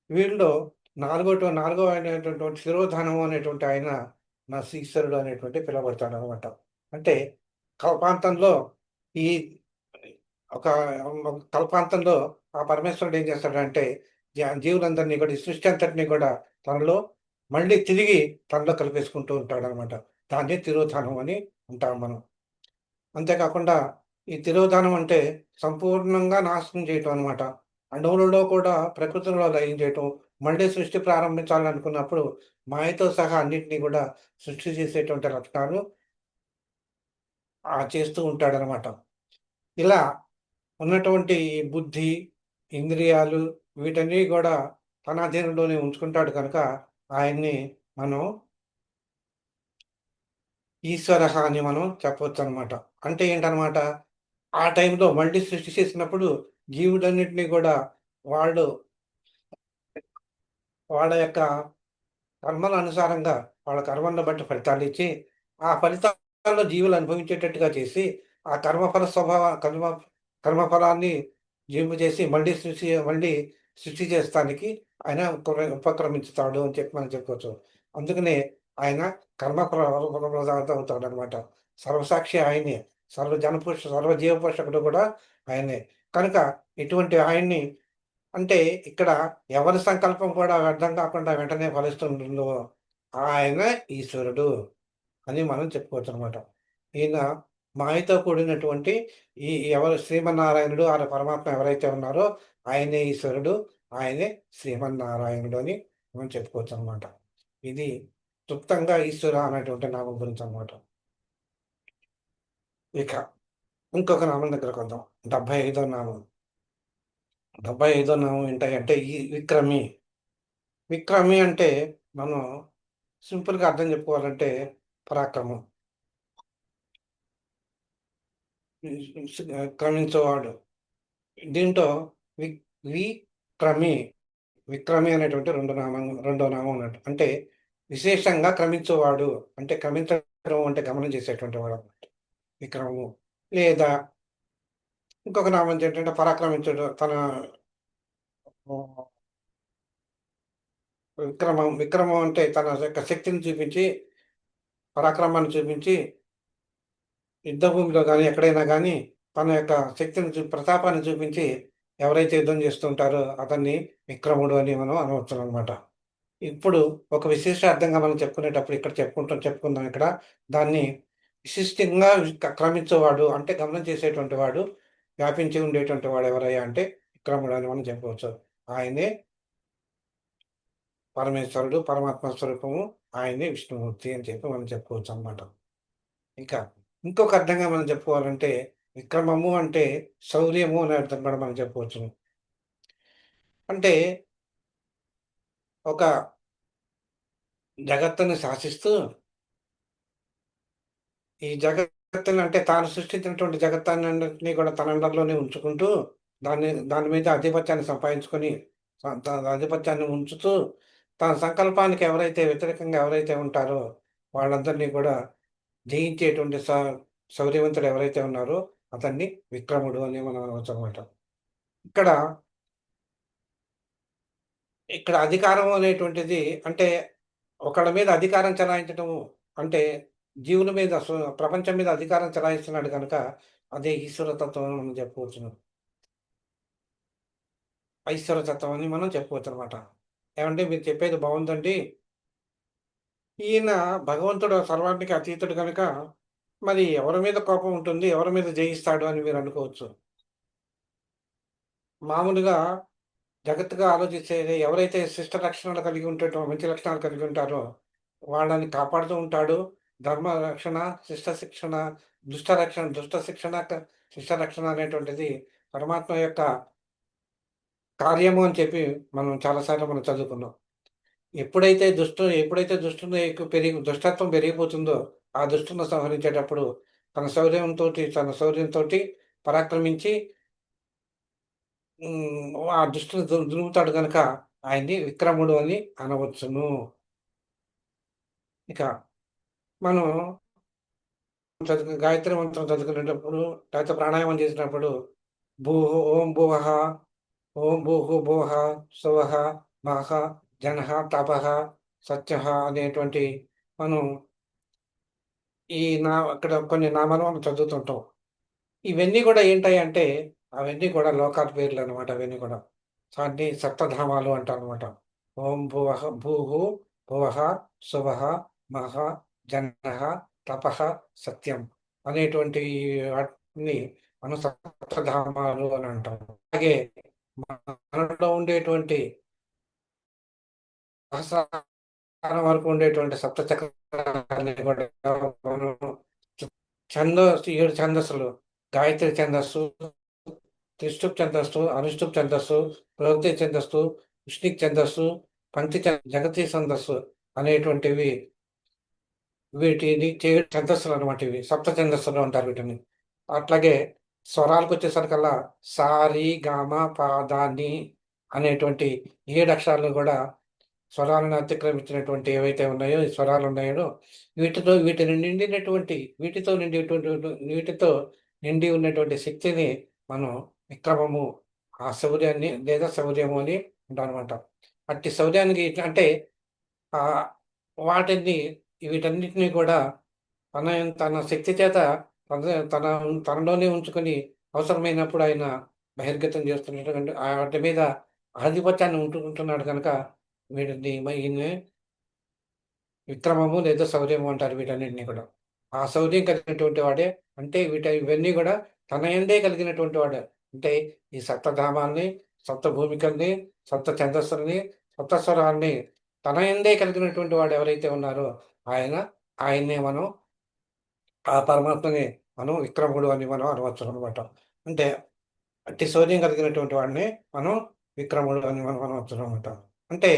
S1: వీళ్ళలో నాలుగో అయినటువంటి శిరోధానము అనేటువంటి ఆయన ఈశ్వరుడు అనేటువంటి పిలువబడతాడనమాట. అంటే కల్పాంతంలో ఈ ఒక కల్పాంతంలో ఆ పరమేశ్వరుడు ఏం చేస్తాడంటే జీవులందరినీ కూడా, ఈ సృష్టి అంతటిని కూడా తనలో మళ్ళీ తిరిగి తనలో కలిపేసుకుంటూ ఉంటాడనమాట. దాన్నే తిరోధానం అని అంటాం మనం. అంతేకాకుండా ఈ తిరోధానం అంటే సంపూర్ణంగా నాశనం చేయటం అనమాట. అణువులలో కూడా ప్రకృతిలో లయం చేయటం. మళ్ళీ సృష్టి ప్రారంభించాలనుకున్నప్పుడు మాయతో సహా అన్నిటిని కూడా సృష్టి చేసేటువంటి లక్షణాలు చేస్తూ ఉంటాడనమాట. ఇలా ఉన్నటువంటి ఈ బుద్ధి, ఇంద్రియాలు వీటన్నీ గూడా తన అధీనంలోనే ఉంచుకుంటాడు కనుక ఆయన్ని మనం ఈశ్వరః అని మనం చెప్పొచ్చనమాట. అంటే ఏంటనమాట? ఆ టైంలో మళ్ళీ సృష్టి చేసినప్పుడు జీవులన్నిటిని గూడా వాళ్ళు వాళ్ళ యొక్క కర్మల అనుసారంగా వాళ్ళ కర్మలను బట్టి ఫలితాలిచ్చి, ఆ ఫలితాల్లో జీవులు అనుభవించేటట్టుగా చేసి, ఆ కర్మఫల స్వభావ కర్మ కర్మఫలాన్ని జీవింపజేసి మళ్ళీ సృష్టి చేస్తానికి ఆయన ఉపక్రమించుతాడు అని చెప్పి మనం చెప్పుకోవచ్చు. అందుకనే ఆయన కర్మ ప్రదాత అవుతాడనమాట. సర్వసాక్షి ఆయనే. సర్వజీవ పోషకుడు కూడా ఆయనే. కనుక ఇటువంటి ఆయన్ని అంటే ఇక్కడ ఎవరి సంకల్పం కూడా వ్యర్థం కాకుండా వెంటనే ఫలిస్తుంటుందో, ఆయన ఈశ్వరుడు అని మనం చెప్పుకోవచ్చు అనమాట. ఈయన మాయతో కూడినటువంటి ఈ ఎవరు శ్రీమన్నారాయణుడు ఆయన పరమాత్మ ఎవరైతే ఉన్నారో ఆయనే ఈశ్వరుడు, ఆయనే శ్రీమన్నారాయణుడు అని మనం చెప్పుకోవచ్చు అనమాట. ఇది క్లుప్తంగా ఈశ్వర అనేటువంటి నామం గురించి అనమాట. ఇక ఇంకొక నామం దగ్గరకు వద్దాం. 75వ నామం. 75వ నామం ఏంటంటే ఈ విక్రమి. విక్రమి అంటే మనం సింపుల్‌గా అర్థం చెప్పుకోవాలంటే పరాక్రమం. క్రమించేవాడు. దీంట్లో వి విక్రమి, విక్రమి అనేటువంటి రెండో నామం అన్నట్టు. అంటే విశేషంగా క్రమించేవాడు. అంటే క్రమించడం అంటే గమనం చేసేటువంటి వాడు అన్నమాట. విక్రమము. లేదా ఇంకొక నామం ఏంటంటే పరాక్రమించుడు. తన ఆహ్, విక్రమం అంటే తన యొక్క శక్తిని చూపించి, పరాక్రమాన్ని చూపించి యుద్ధ భూమిలో గాని, ఎక్కడైనా గాని తన యొక్క శక్తిని ప్రతాపాన్ని చూపించి ఎవరైతే యుద్ధం చేస్తుంటారో అతన్ని విక్రముడు అని మనం అనవచ్చుననమాట. ఇప్పుడు ఒక విశేషార్థంగా మనం చెప్పుకునేటప్పుడు ఇక్కడ చెప్పుకుందాం ఇక్కడ. దాన్ని విశిష్టంగా క్రమించేవాడు అంటే గమనం చేసేటువంటి వాడు, వ్యాపించి ఉండేటువంటి వాడు ఎవరయ్యా అంటే విక్రముడు అని మనం చెప్పవచ్చు. ఆయనే పరమేశ్వరుడు, పరమాత్మ స్వరూపము. ఆయనే విష్ణుమూర్తి అని చెప్పి మనం చెప్పుకోవచ్చనమాట. ఇంకా ఇంకొక అర్థంగా మనం చెప్పుకోవాలంటే విక్రమము అంటే శౌర్యము అనే అర్థం కూడా మనం చెప్పవచ్చును. అంటే ఒక జగత్తుని శాసిస్తూ ఈ జగత్తుని అంటే తాను సృష్టించినటువంటి జగత్తాన్నంటిని కూడా తన అండర్‌లోనే ఉంచుకుంటూ దాని మీద ఆధిపత్యాన్ని సంపాదించుకొని ఆధిపత్యాన్ని ఉంచుతూ తన సంకల్పానికి ఎవరైతే వ్యతిరేకంగా ఎవరైతే ఉంటారో వాళ్ళందరినీ కూడా జయించేటువంటి శౌర్యవంతుడు ఎవరైతే ఉన్నారో అతన్ని విక్రముడు అని మనం అనవచ్చనమాట. ఇక్కడ, ఇక్కడ అధికారం అనేటువంటిది అంటే ఒకళ్ళ మీద అధికారం చెలాయించటము అంటే జీవుల మీద ప్రపంచం మీద అధికారం చెలాయిస్తున్నాడు గనక అదే ఈశ్వర తత్వం అని మనం చెప్పవచ్చును. ఐశ్వర తత్వం అని మనం చెప్పవచ్చనమాట. ఏవండీ మీరు చెప్పేది బావుందండి. ఈయన భగవంతుడు సర్వానికి అతీతుడు గనుక మరి ఎవరి మీద కోపం ఉంటుంది? ఎవరి మీద జయిస్తాడు అని మీరు అనుకోవచ్చు. మామూలుగా జాగ్రత్తగా ఆలోచిస్తే ఎవరైతే శిష్ట లక్షణాలు కలిగి ఉంటారో, మంచి లక్షణాలు కలిగి ఉంటారో వాళ్ళని కాపాడుతూ ఉంటాడు. ధర్మ రక్షణ, శిష్ట శిక్షణ, దుష్ట శిక్షణ, శిష్ట రక్షణ అనేటువంటిది పరమాత్మ యొక్క కార్యము అని చెప్పి మనం చాలా సార్లు మనం చదువుకున్నాం. ఎప్పుడైతే దుష్టుని దుష్టత్వం పెరిగిపోతుందో, ఆ దుష్టుని సంహరించేటప్పుడు తన శౌర్యంతోటి పరాక్రమించి ఆ దుష్టుని దులుముతాడు గనక ఆయన్ని విక్రముడు అని అనవచ్చును. ఇక మనం గాయత్రి మంత్రం చదువుకునేటప్పుడు, లేకపోతే ప్రాణాయామం చేసినప్పుడు ఓం భువః, ఓం భూః సువః మహః జనః తపః సత్యః అనేటువంటి మనం అక్కడ కొన్ని నామాలు మనం చదువుతుంటాం. ఇవన్నీ కూడా ఏంటంటే అవన్నీ కూడా లోకాల పేర్లనమాట అవన్నీ కూడా. వాటిని సప్తధామాలు అంటారనమాట. ఓం భువః సువః మహః జనః తపః సత్యం అనేటువంటి వాటిని మనం సప్తధామాలు అని అంటాం. అలాగే మనలో ఉండేటువంటి సహస్రారం వరకు ఉండేటువంటి సప్త చక్రాలని కూడా మనం 7 ఛందస్సులు గాయత్రి ఛందస్సు, త్రిష్టుప్ ఛందస్సు, అనుష్టుప్ ఛందస్సు, ప్రవృత్తి ఛందస్సు, ఉష్ణిక్ ఛందస్సు, జగతి ఛందస్సు అనేటువంటివి వీటిని 7 ఛందస్సులు అనమాట ఇవి. సప్త ఛందస్సులు అంటారు వీటిని. అట్లాగే స్వరాలకొచ్చేసరికల్లా సా, రి, గా, మా, పా, దా, ని అనేటువంటి 7 అక్షరాలను కూడా స్వరాలను అతిక్రమించినటువంటి ఏవైతే ఉన్నాయో, ఈ స్వరాలు ఉన్నాయో వీటితో నిండి ఉన్నటువంటి శక్తిని మనం విక్రమము ఆ శౌర్యాన్ని లేదా శౌర్యము అని అంటామనమాట. అట్టి శౌర్యానికి అంటే ఆహ్, వాటిని వీటన్నిటిని కూడా తన తన శక్తి చేత తన తన తనలోనే ఉంచుకొని అవసరమైనప్పుడు ఆయన బహిర్గతం చేస్తున్నటువంటి వాటి మీద ఆధిపత్యాన్ని ఉంటున్నాడు కనుక వీటిని ఈయన్ని విక్రమము లేదా శౌర్యము అంటారు వీటన్నిటిని కూడా. ఆ శౌర్యం కలిగినటువంటి వాడే, అంటే ఇవన్నీ కూడా తన యందే కలిగినటువంటి వాడే. అంటే ఈ సప్తధామాల్ని, సప్త భూమికల్ని, సప్త ఛందస్సుల్ని, సప్తస్వరాల్ని తన యందే కలిగినటువంటి వాడు ఎవరైతే ఉన్నారో ఆయన ఆయన్నే మనం ఆ పరమాత్మని మనం విక్రముడు అని మనం అనవచ్చు అనమాట. అంటే అట్టి శౌర్యం కలిగినటువంటి వాడిని మనం విక్రముడు అని మనం అనవచ్చు అనమాట. అంటే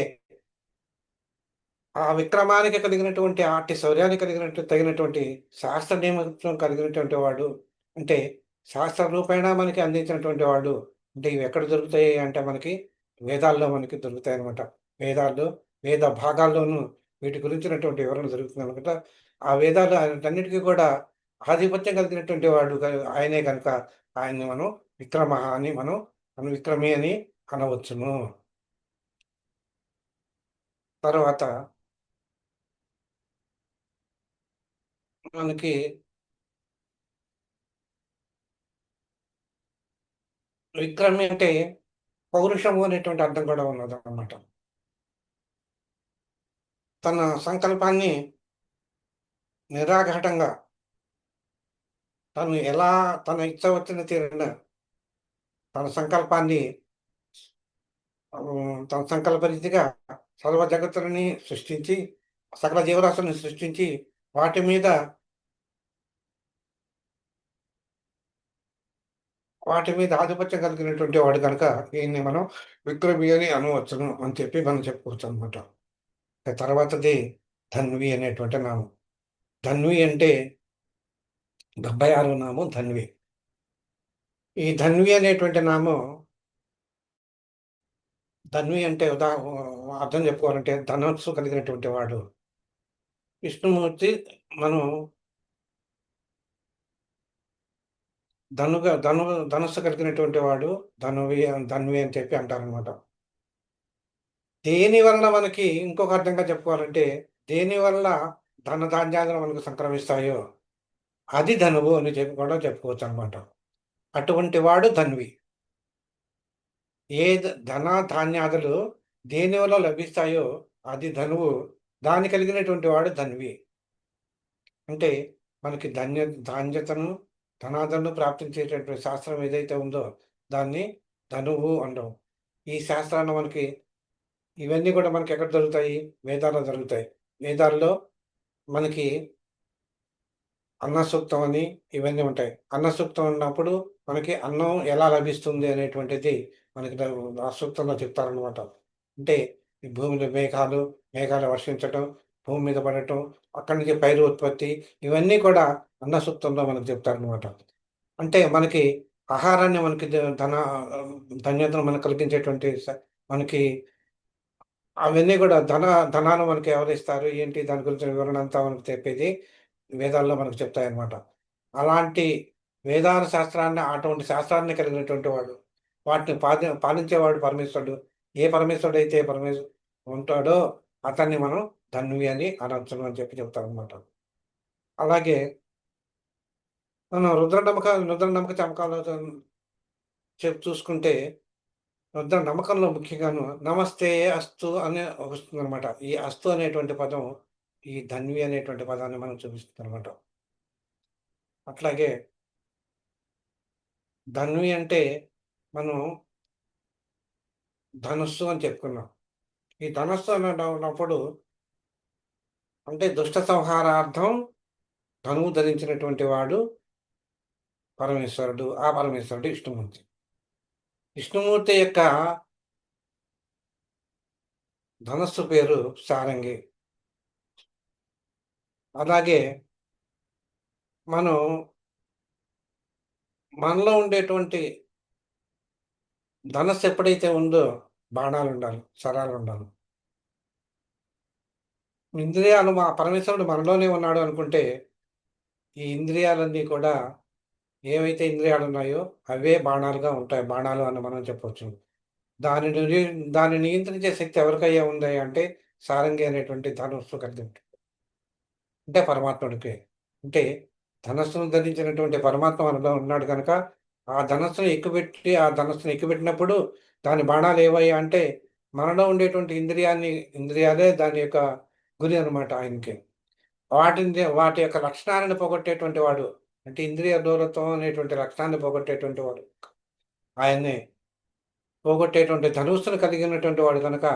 S1: ఆ విక్రమానికి కలిగినటువంటి అట్టి శౌర్యానికి తగినటువంటి శాస్త్ర నియమం కలిగినటువంటి వాడు, అంటే శాస్త్ర రూపేణ మనకి అందించినటువంటి వాడు. అంటే ఇవి ఎక్కడ దొరుకుతాయి అంటే మనకి వేదాల్లో మనకి దొరుకుతాయి అనమాట. వేదాల్లో వేద భాగాల్లోనూ వీటి గురించినటువంటి వివరణ దొరుకుతుంది అనమాట. ఆ వేదాలు అన్నిటికీ కూడా ఆధిపత్యం కలిగినటువంటి వాడు ఆయనే కనుక ఆయన్ని మనం విక్రమ అని మనం విక్రమి అని అనవచ్చును. తర్వాత మనకి విక్రమి అంటే పౌరుషము అనేటువంటి అర్థం కూడా ఉన్నదన్నమాట. తన సంకల్పాన్ని నిరాఘాటంగా తను ఎలా తన ఇచ్చ వచ్చిన తీరిన తన సంకల్పాన్ని తన సంకల్ప రీతిగా సర్వ జగత్తులని సృష్టించి, సకల జీవరాశులను సృష్టించి వాటి మీద ఆధిపత్యం కలిగినటువంటి వాడు కనుక ఈయన్ని మనం విక్రమి అని అనవచ్చును అని చెప్పి మనం చెప్పుకోవచ్చు అనమాట. తర్వాతది ధన్వి అనేటువంటి నామం. ధన్వి అంటే 76వ నామం ధన్వి. ఈ ధన్వి అనేటువంటి నామం, ధన్వి అంటే అర్థం చెప్పుకోవాలంటే ధనస్సు కలిగినటువంటి వాడు. విష్ణుమూర్తి మనం ధనుస్సు కలిగినటువంటి వాడు ధన్వి అని చెప్పి అంటారనమాట. దేని వలన మనకి ఇంకొక అర్థంగా చెప్పుకోవాలంటే, దేని వల్ల ధనధాన్యాలు మనకు సంక్రమిస్తాయో అది ధనువు అని చెప్పి కూడా చెప్పుకోవచ్చు అనమాట. అటువంటి వాడు ధన్వి. ఏ ధన ధాన్యాదులు దేని వల్ల లభిస్తాయో అది ధనువు. దాన్ని కలిగినటువంటి వాడు ధన్వి. అంటే మనకి ధాన్యతను ధనాదను ప్రాప్తించేటటువంటి శాస్త్రం ఏదైతే ఉందో దాన్ని ధనువు అంటాం. ఈ శాస్త్రాన్ని మనకి ఇవన్నీ కూడా మనకి ఎక్కడ దొరుకుతాయి? వేదాల్లో దొరుకుతాయి. వేదాల్లో మనకి అన్న సూక్తం అని ఇవన్నీ ఉంటాయి. అన్న సూక్తం ఉన్నప్పుడు మనకి అన్నం ఎలా లభిస్తుంది అనేటువంటిది మనకి ఆ సూక్తంలో చెప్తారనమాట. అంటే ఈ భూమిలో మేఘాలు వర్షించటం, భూమి మీద పడటం, అక్కడి నుంచి పైరు ఉత్పత్తి, ఇవన్నీ కూడా అన్న సూక్తంలో మనకు చెప్తారనమాట. అంటే మనకి ఆహారాన్ని మనకి ధన్యతను మనకు కలిగించేటువంటి మనకి అవన్నీ కూడా ధనాన్ని మనకి ఎవరిస్తారు ఏంటి దాని గురించి వివరణ అంతా మనకు చెప్పేది వేదాల్లో మనకు చెప్తాయన్నమాట. అలాంటి వేదాల శాస్త్రాన్ని అటువంటి శాస్త్రాన్ని కలిగినటువంటి వాడు, వాటిని పాలించేవాడు పరమేశ్వరుడు. ఏ పరమేశ్వరుడు అయితే ఉంటాడో అతన్ని మనం ధన్వి అని అనొచ్చును అని చెప్పి చెప్తారనమాట. అలాగే మనం రుద్ర నమ్మక చమకాలు చూసుకుంటే రుద్ర నమ్మకంలో ముఖ్యంగాను నమస్తే అస్తు అని వస్తుంది అనమాట. ఈ అస్తు అనేటువంటి పదం ఈ ధన్వి అనేటువంటి పదాన్ని మనం చూపిస్తుంది అనమాట. అట్లాగే ధన్వి అంటే మనం ధనుస్సు అని చెప్పుకున్నాం. ఈ ధనుస్సు అన్నప్పుడు అంటే దుష్ట సంహారార్థం ధనువు ధరించినటువంటి వాడు పరమేశ్వరుడు. ఆ పరమేశ్వరుడు విష్ణుమూర్తి. విష్ణుమూర్తి యొక్క ధనస్సు పేరు సారంగి. అలాగే మనలో ఉండేటువంటి ధనస్సు ఎప్పుడైతే ఉందో బాణాలు ఉండాలి, శరాలు ఉండాలి. ఇంద్రియాలు పరమేశ్వరుడు మనలోనే ఉన్నాడు అనుకుంటే ఈ ఇంద్రియాలన్నీ కూడా ఏవైతే ఇంద్రియాలు ఉన్నాయో అవే బాణాలుగా ఉంటాయి. బాణాలు అని మనం చెప్పవచ్చు. దాన్ని నియంత్రించే శక్తి ఎవరికయ్యా ఉంది అంటే సారంగి అనేటువంటి ధనస్సు కలిగి అంటే పరమాత్ముడికి. అంటే ధనస్సును ధరించినటువంటి పరమాత్మ మనలో ఉన్నాడు కనుక ఆ ధనస్సును ఎక్కుపెట్టినప్పుడు దాని బాణాలు ఏవయ్యా అంటే మనలో ఉండేటువంటి ఇంద్రియాలే దాని యొక్క గురి అనమాట ఆయనకి. వాటి యొక్క లక్షణాలను పోగొట్టేటువంటి వాడు. అంటే ఇంద్రియ దూరత్వం అనేటువంటి లక్షణాన్ని పోగొట్టేటువంటి వాడు. ఆయన్ని పోగొట్టేటువంటి ధనుస్సును కలిగినటువంటి వాడు కనుక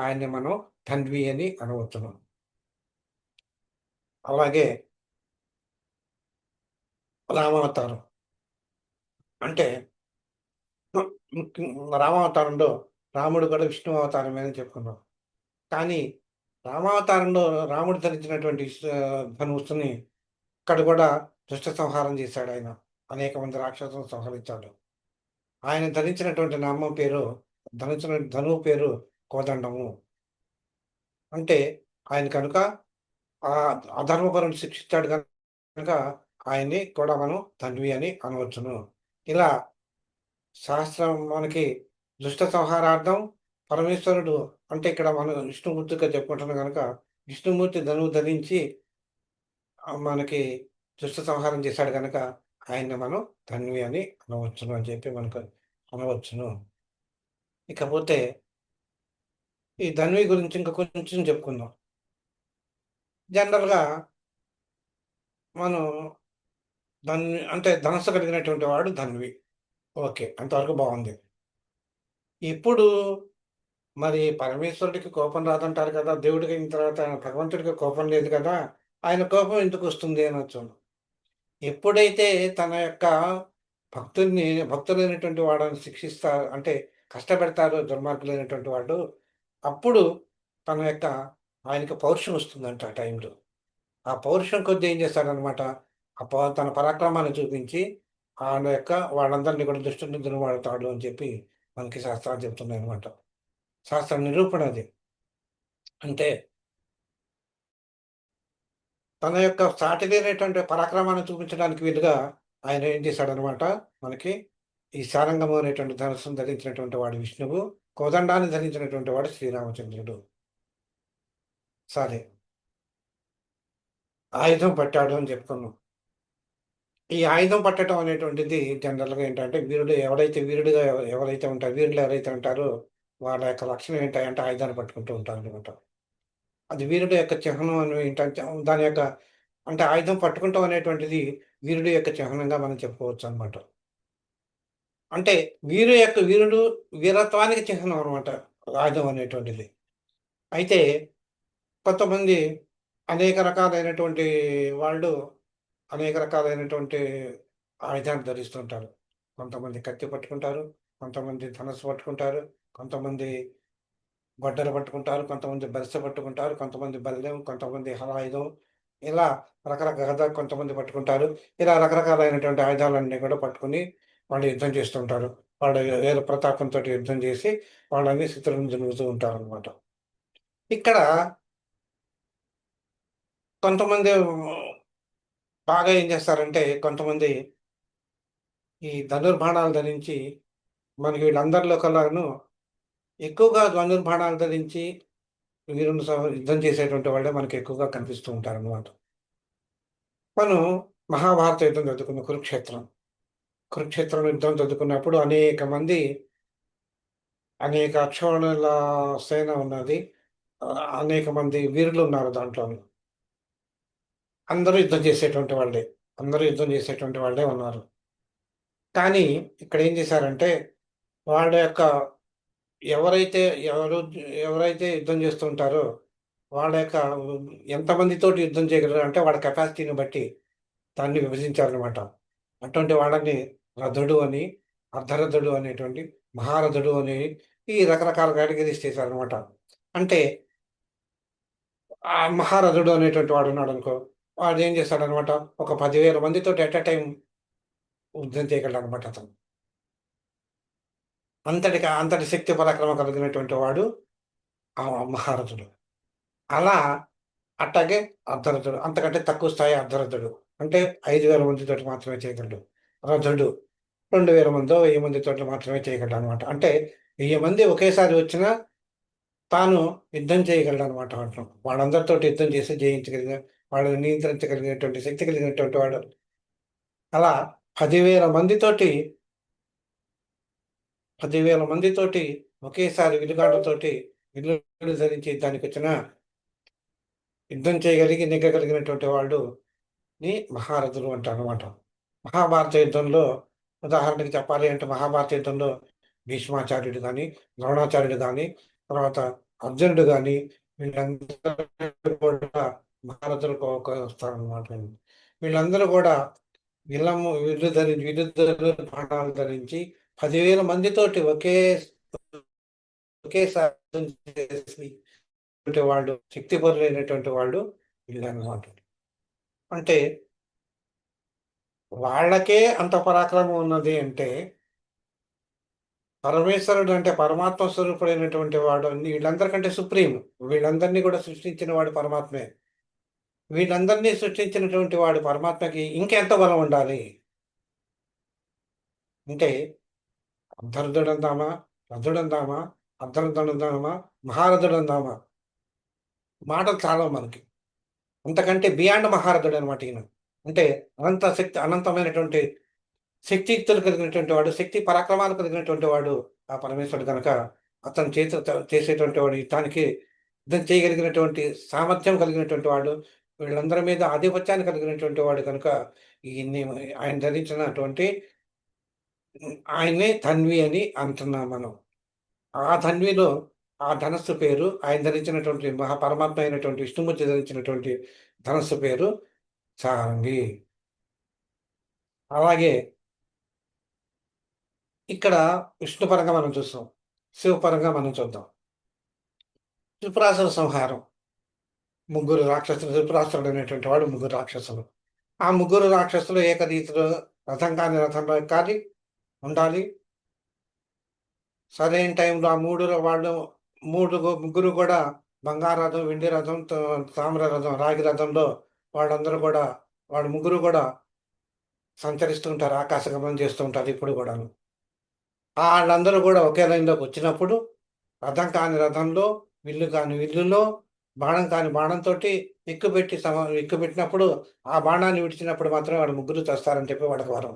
S1: ఆయన్ని మనం ధన్వి అని అనవచ్చును. అలాగే రామావతారం అంటే రామావతారంలో రాముడు కూడా విష్ణు అవతారమే అని చెప్పుకున్నాం. కానీ రామావతారంలో రాముడు ధరించినటువంటి ధనుస్సుని ఇక్కడ కూడా దుష్ట సంహారం చేశాడు ఆయన. అనేక మంది రాక్షసులను సంహరించాడు. ఆయన ధరించినటువంటి నామం పేరు ధరించిన ధనువు పేరు కోదండము. అంటే ఆయన కనుక ఆ అధర్మపరుని శిక్షించాడు కనుక ఆయన్ని కూడా మనం ధన్వి అని అనవచ్చును. ఇలా శాస్త్రం మనకి దుష్ట సంహారార్థం పరమేశ్వరుడు అంటే ఇక్కడ మనం విష్ణుమూర్తిగా చెప్పుకుంటున్నాం కనుక విష్ణుమూర్తి ధనువు ధరించి మనకి దుష్ట సంహారం చేశాడు కనుక ఆయన్ని మనం ధన్వి అని అనవచ్చును అని చెప్పి మనకు అనవచ్చును. ఇకపోతే ఈ ధన్వి గురించి ఇంకా కొంచెం చెప్పుకుందాం. జనరల్గా మనం ధన్వి అంటే ధనస్సు కలిగినటువంటి వాడు ధన్వి. ఓకే, అంతవరకు బాగుంది. ఇప్పుడు మరి పరమేశ్వరుడికి కోపం రాదంటారు కదా, దేవుడికి అయిన తర్వాత భగవంతుడికి కోపం లేదు కదా, ఆయన కోపం ఎందుకు వస్తుంది అనొచ్చు. ఎప్పుడైతే తన యొక్క భక్తులైనటువంటి వాడని శిక్షిస్తారు అంటే కష్టపెడతారో దుర్మార్గులైనటువంటి వాడు, అప్పుడు తన యొక్క ఆయనకి పౌరుషం వస్తుందంట ఆ టైంలో. ఆ పౌరుషం కొద్దీ ఏం చేస్తాడనమాట, తన పరాక్రమాన్ని చూపించి ఆయన యొక్క వాళ్ళందరినీ కూడా దుష్టుని దుర్వాడతాడు అని చెప్పి మనకి శాస్త్రాలు చెప్తున్నాయి అనమాట. శాస్త్ర నిరూపణ అది. అంటే తన యొక్క సాటి లేనటువంటి పరాక్రమాన్ని చూపించడానికి వీలుగా ఆయన ఏం చేశాడనమాట, మనకి ఈ శారంగము అనేటువంటి ధనుస్సును ధరించినటువంటి వాడు విష్ణువు, కోదండాన్ని ధరించినటువంటి వాడు శ్రీరామచంద్రుడు. సరే, ఆయుధం పట్టాడు అని చెప్పుకున్నాం. ఈ ఆయుధం పట్టడం అనేటువంటిది జనరల్గా ఏంటంటే వీరుడుగా ఎవరైతే ఉంటారో వీరులు ఎవరైతే ఉంటారో వాళ్ళ యొక్క లక్షణం ఏంటంటే ఆయుధాన్ని పట్టుకుంటూ ఉంటారు అనమాట. అది వీరుడు యొక్క చిహ్నం అని ఏంటంటే దాని యొక్క అంటే ఆయుధం పట్టుకుంటాం అనేటువంటిది వీరుడు యొక్క చిహ్నంగా మనం చెప్పుకోవచ్చు అనమాట. అంటే వీరుడు వీరత్వానికి చిహ్నం అనమాట ఆయుధం అనేటువంటిది. అయితే కొంతమంది అనేక రకాలైనటువంటి వాళ్ళు అనేక రకాలైనటువంటి ఆయుధాన్ని ధరిస్తుంటారు. కొంతమంది కత్తి పట్టుకుంటారు, కొంతమంది ధనస్సు పట్టుకుంటారు, కొంతమంది గొడ్డలి పట్టుకుంటారు, కొంతమంది బరిసె పట్టుకుంటారు, కొంతమంది బల్లెం, కొంతమంది హలాయుధం, ఇలా రకరకాల గద కొంతమంది పట్టుకుంటారు. ఇలా రకరకాలైనటువంటి ఆయుధాలన్నీ కూడా పట్టుకుని వాళ్ళు యుద్ధం చేస్తుంటారు. వాళ్ళ వీర ప్రతాపంతో యుద్ధం చేసి వాళ్ళని శత్రువులను జరుగుతూ ఉంటారనమాట. ఇక్కడ కొంతమంది బాగా ఏం చేస్తారంటే కొంతమంది ఈ ధనుర్బాణాలు ధరించి మనకి వీళ్ళందరిలో కల్లాను ఎక్కువగా ధనుర్బాణాలు ధరించి యుద్ధం చేసేటువంటి వాళ్ళే మనకి ఎక్కువగా కనిపిస్తూ ఉంటారన్నమాట. మనం మహాభారత యుద్ధం చదువుకున్న కురుక్షేత్రం యుద్ధం చదువుకున్నప్పుడు అనేక అక్షోణుల సేన ఉన్నది. అనేక మంది వీరులు ఉన్నారు దాంట్లో. అందరూ యుద్ధం చేసేటువంటి వాళ్ళే ఉన్నారు. కానీ ఇక్కడ ఏం చేశారంటే వాళ్ళ యొక్క ఎవరైతే ఎవరు ఎవరైతే యుద్ధం చేస్తుంటారో వాళ్ళ యొక్క ఎంతమందితోటి యుద్ధం చేయగలరు అంటే వాళ్ళ కెపాసిటీని బట్టి దాన్ని విభజించారనమాట. అటువంటి వాళ్ళని రథుడు అని, అర్ధరథుడు అనేటువంటి, మహారథుడు అని ఈ రకరకాల కేటగిరీస్ చేశారనమాట. అంటే ఆ మహారథుడు అనేటువంటి వాడు ఉన్నాడు అనుకో, వాడు ఏం చేస్తాడనమాట, ఒక 10,000 మందితో ఎట్ ఎ టైం యుద్ధం చేయగలడు అనమాట అతను. అంతటి శక్తి పరాక్రమం కలిగినటువంటి వాడు ఆ మహారథుడు. అలా అట్టాగే అర్ధరథుడు, అంతకంటే తక్కువ స్థాయి అర్ధరథుడు అంటే 5,000 మందితోటి మాత్రమే చేయగలడు. రథుడు 2,000 మందో 1000 మందితోటి మాత్రమే చేయగలడు అనమాట. అంటే 1000 మంది ఒకేసారి వచ్చినా తాను యుద్ధం చేయగలడు అనమాట. వాళ్ళందరితోటి యుద్ధం చేసి జయించగలిగిన వాళ్ళని నియంత్రించగలిగినటువంటి శక్తి కలిగినటువంటి వాడు. అలా 10,000 మందితోటి ఒకేసారి విలుగాళ్ళతోటి విల్లులు ధరించి యుద్ధానికి వచ్చిన యుద్ధం చేయగలిగి నెగ్గగలిగినటువంటి వాళ్ళు ని మహారథులు అంటారు అనమాట. మహాభారత యుద్ధంలో ఉదాహరణకి చెప్పాలి అంటే మహాభారత యుద్ధంలో భీష్మాచార్యుడు కానీ, ద్రోణాచార్యుడు కానీ, తర్వాత అర్జునుడు కానీ వీళ్ళందరూ కూడా మహారథులకు వస్తారనమాట. వీళ్ళందరూ కూడా విలుధరి బాణాలు ధరించి 10,000 మందితోటి ఒకేసారి యుద్ధం చేసి వాళ్ళు శక్తిపరులైనటువంటి వాళ్ళు వీళ్ళనమాట. అంటే వాళ్ళకే అంత పరాక్రమం ఉన్నది అంటే పరమేశ్వరుడు అంటే పరమాత్మ స్వరూపుడైనటువంటి వాడు వీళ్ళందరికంటే సుప్రీం. వీళ్ళందరినీ కూడా సృష్టించిన వాడు పరమాత్మే. వీళ్ళందరినీ సృష్టించినటువంటి వాడు పరమాత్మకి ఇంకెంత బలం ఉండాలి అంటే అర్ధరుడందామా, రథుడందామా, అర్ధరుడందామా, మహారథుడందామా మాటలు చాలా మనకి. అంతకంటే బియాండ్ మహారథుడు అనమాట ఈయన. అంటే అనంతమైనటువంటి శక్తియుక్తులు కలిగినటువంటి వాడు, శక్తి పరాక్రమాలు కలిగినటువంటి వాడు ఆ పరమేశ్వరుడు కనుక అతను చేసేటువంటి వాడు, యుద్ధానికి యుద్ధం చేయగలిగినటువంటి సామర్థ్యం కలిగినటువంటి వాడు, వీళ్ళందరి మీద ఆధిపత్యాన్ని కలిగినటువంటి వాడు కనుక ఈయన్ని ఆయన ధరించినటువంటి ఆయన్నే ధన్వి అని అంటున్నాం మనం. ఆ ధన్విలో ఆ ధనస్సు పేరు ఆయన ధరించినటువంటి పరమాత్మ అయినటువంటి విష్ణుమూర్తి ధరించినటువంటి ధనస్సు పేరు సారంగి. అలాగే ఇక్కడ విష్ణుపరంగా మనం చూస్తాం, శివపరంగా మనం చూద్దాం. త్రిపురాసుర సంహారం. ముగ్గురు రాక్షసులు, త్రిపురాసురుడు అనేటువంటి వాడు ముగ్గురు రాక్షసులు. ఆ ముగ్గురు రాక్షసులు ఏకరీతిలో రథం కాని రథంలో ఎక్కాలి, ఉండాలి. సరైన టైంలో ఆ ముగ్గురు కూడా బంగారు రథం, వెండి రథం, తామ్ర రథం, రాగి రథంలో వాళ్ళందరూ కూడా వాళ్ళు ముగ్గురు కూడా సంచరిస్తూ ఉంటారు, ఆకాశ గమనం చేస్తూ ఉంటారు ఇప్పుడు కూడాను. వాళ్ళందరూ కూడా ఒకే లైన్లోకి వచ్చినప్పుడు రథం కాని రథంలో, విల్లు కాని విల్లులో, బాణం కాని బాణంతో ఎక్కుపెట్టినప్పుడు ఆ బాణాన్ని విడిచినప్పుడు మాత్రం వాడు ముగ్గురు చేస్తారని చెప్పి వాడికి వరం.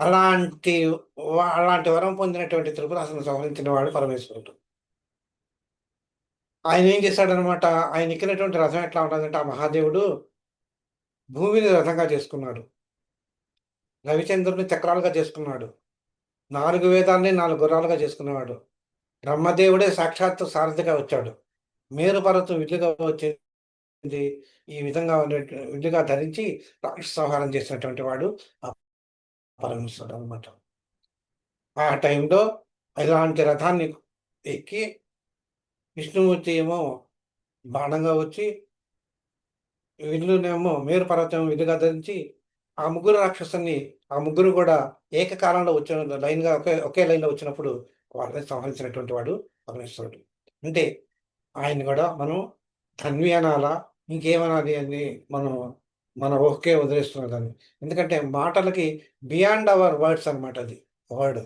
S1: అలాంటి వరం పొందినటువంటి త్రిపురాసును సంహరించిన వాడు పరమేశ్వరుడు. ఆయన ఏం చేశాడనమాట, ఆయన ఎక్కినటువంటి రథం ఎట్లా ఉంటుందంటే ఆ మహాదేవుడు భూమిని రథంగా చేసుకున్నాడు, రవిచంద్రుడిని చక్రాలుగా చేసుకున్నాడు, 4 వేదాల్ని 4 గుర్రాలుగా చేసుకునేవాడు. బ్రహ్మదేవుడే సాక్షాత్తు సారథిగా వచ్చాడు, మేరు పర్వతం విల్లుగా వచ్చింది. ఈ విధంగా విల్లుగా ధరించి రాక్షస సంహారం చేసినటువంటి వాడు ఆ పరమేశ్వరుడు అనమాట. ఆ టైంలో ఇలాంటి రథాన్ని ఎక్కి విష్ణుమూర్తి ఏమో బాణంగా వచ్చి, విల్లునేమో మేరు పర్వతం విల్లుగా ధరించి ఆ ముగ్గురు రాక్షసుని ఆ ముగ్గురు కూడా ఏకకాలంలో వచ్చిన లైన్గా ఒకే లైన్లో వచ్చినప్పుడు వాళ్ళని సంహరించినటువంటి వాడు పరమేశ్వరుడు. అంటే ఆయన కూడా మనం ధన్వి అనాలా, ఇంకేమనాలి అని మనం మన ఓకే వదిలేస్తున్న దాన్ని. ఎందుకంటే మాటలకి బియాండ్ అవర్ వర్డ్స్ అనమాట అది వర్డ్.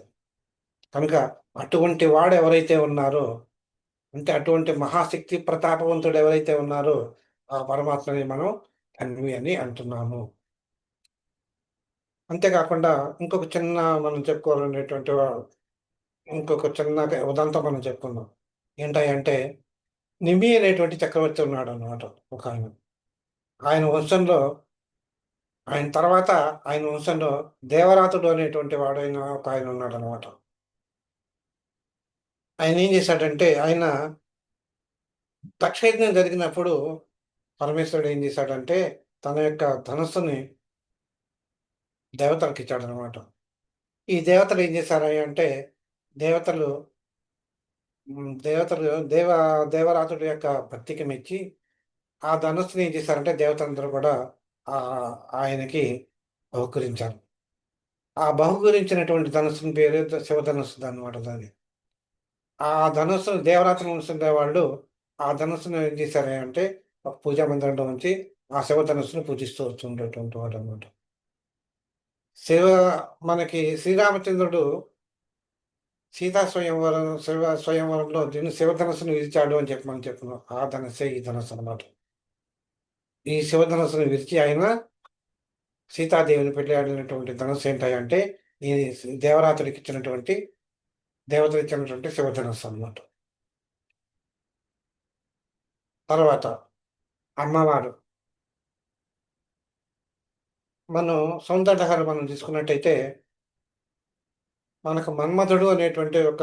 S1: కనుక అటువంటి వాడు ఎవరైతే ఉన్నారో, అంటే అటువంటి మహాశక్తి ప్రతాపవంతుడు ఎవరైతే ఉన్నారో ఆ పరమాత్మని మనం ధన్వి అని అంటున్నాము. అంతేకాకుండా ఇంకొక చిన్న మనం చెప్పుకోవాలనేటువంటి ఇంకొక చిన్న ఉదంతం మనం చెప్పుకుందాం. ఏంటంటే నిమి అనేటువంటి చక్రవర్తి ఉన్నాడు అన్నమాట ఒక ఆయన. ఆయన వంశంలో ఆయన తర్వాత ఆయన వంశంలో దేవరాతుడు అనేటువంటి వాడైన ఒక ఆయన ఉన్నాడు అనమాట. ఆయన ఏం చేశాడంటే ఆయన దక్షయజ్ఞం జరిగినప్పుడు పరమేశ్వరుడు ఏం చేశాడంటే తన యొక్క ధనస్సుని దేవతలకు ఇచ్చాడనమాట. ఈ దేవతలు ఏం చేశారు అంటే దేవతలు దేవతలు దేవరాతుడి యొక్క భక్తికి మెచ్చి ఆ ధనుస్సుని ఏం చేశారంటే దేవతలందరూ కూడా ఆయనకి బహుకరించారు. ఆ బహుకరించినటువంటి ధనుస్సుని పేరు శివధనుస్సు అనమాట. దాన్ని ఆ ధనుస్సును దేవరాత్రి ఉండే వాళ్ళు ఆ ధనుస్సును ఏం చేశారంటే ఒక పూజా మందిరంలో ఉంచి ఆ శివధనుస్సును పూజిస్తూ వస్తుండేటువంటి వాడు అనమాట. మనకి శ్రీరామచంద్రుడు సీతా స్వయంవరంలో దీన్ని శివధనస్సును విరిచాడు అని చెప్పి మనం చెప్పుకున్నాం. ఆ ధనస్సే ఈ ధనస్సు అనమాట. ఈ శివధనస్సును విరిచి ఆయన సీతాదేవిని పెళ్లి ఆడినటువంటి ధనస్సు ఏంటంటే ఈ దేవతలు ఇచ్చినటువంటి శివధనస్సు అనమాట. తర్వాత అమ్మవారు. మనం సౌందర్యలహరి మనం తీసుకున్నట్టయితే, మనకు మన్మధుడు అనేటువంటి ఒక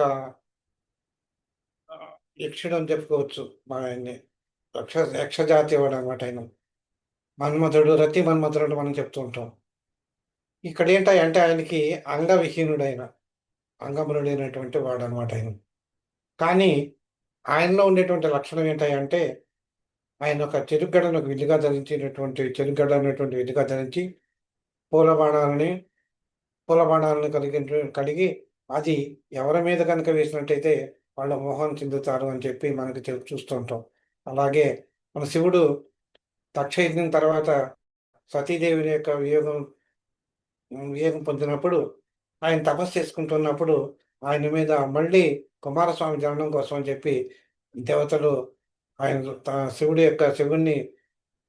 S1: యక్షుడు అని చెప్పుకోవచ్చు. ఆయన్ని యక్షజాతి వాడనమాట ఆయన. మన్మధుడు, రతి మన్మధుడు అని మనం చెప్తూ ఉంటాం. ఇక్కడేంటంటే ఆయనకి అంగవిహీనుడైన, అంగములు లేనటువంటి వాడనమాట ఆయన. కానీ ఆయనలో ఉండేటువంటి లక్షణం ఏంటంటే, ఆయన ఒక చెరుగ్గడను విధిగా ధరించినటువంటి చెరుగ్గడ అనేటువంటి విధిగా ధరించి, పూల బాణాలని పూల బాణాలను కడిగి అది ఎవరి మీద కనుక వేసినట్టయితే వాళ్ళ మోహం చెందుతారు అని చెప్పి మనకి చూస్తూ ఉంటాం. అలాగే మన శివుడు దక్షయజ్ఞం తర్వాత సతీదేవి యొక్క వియోగం పొందినప్పుడు ఆయన తపస్సు చేసుకుంటున్నప్పుడు ఆయన మీద మళ్ళీ కుమారస్వామి జననం కోసం అని చెప్పి దేవతలు ఆయన శివుడిని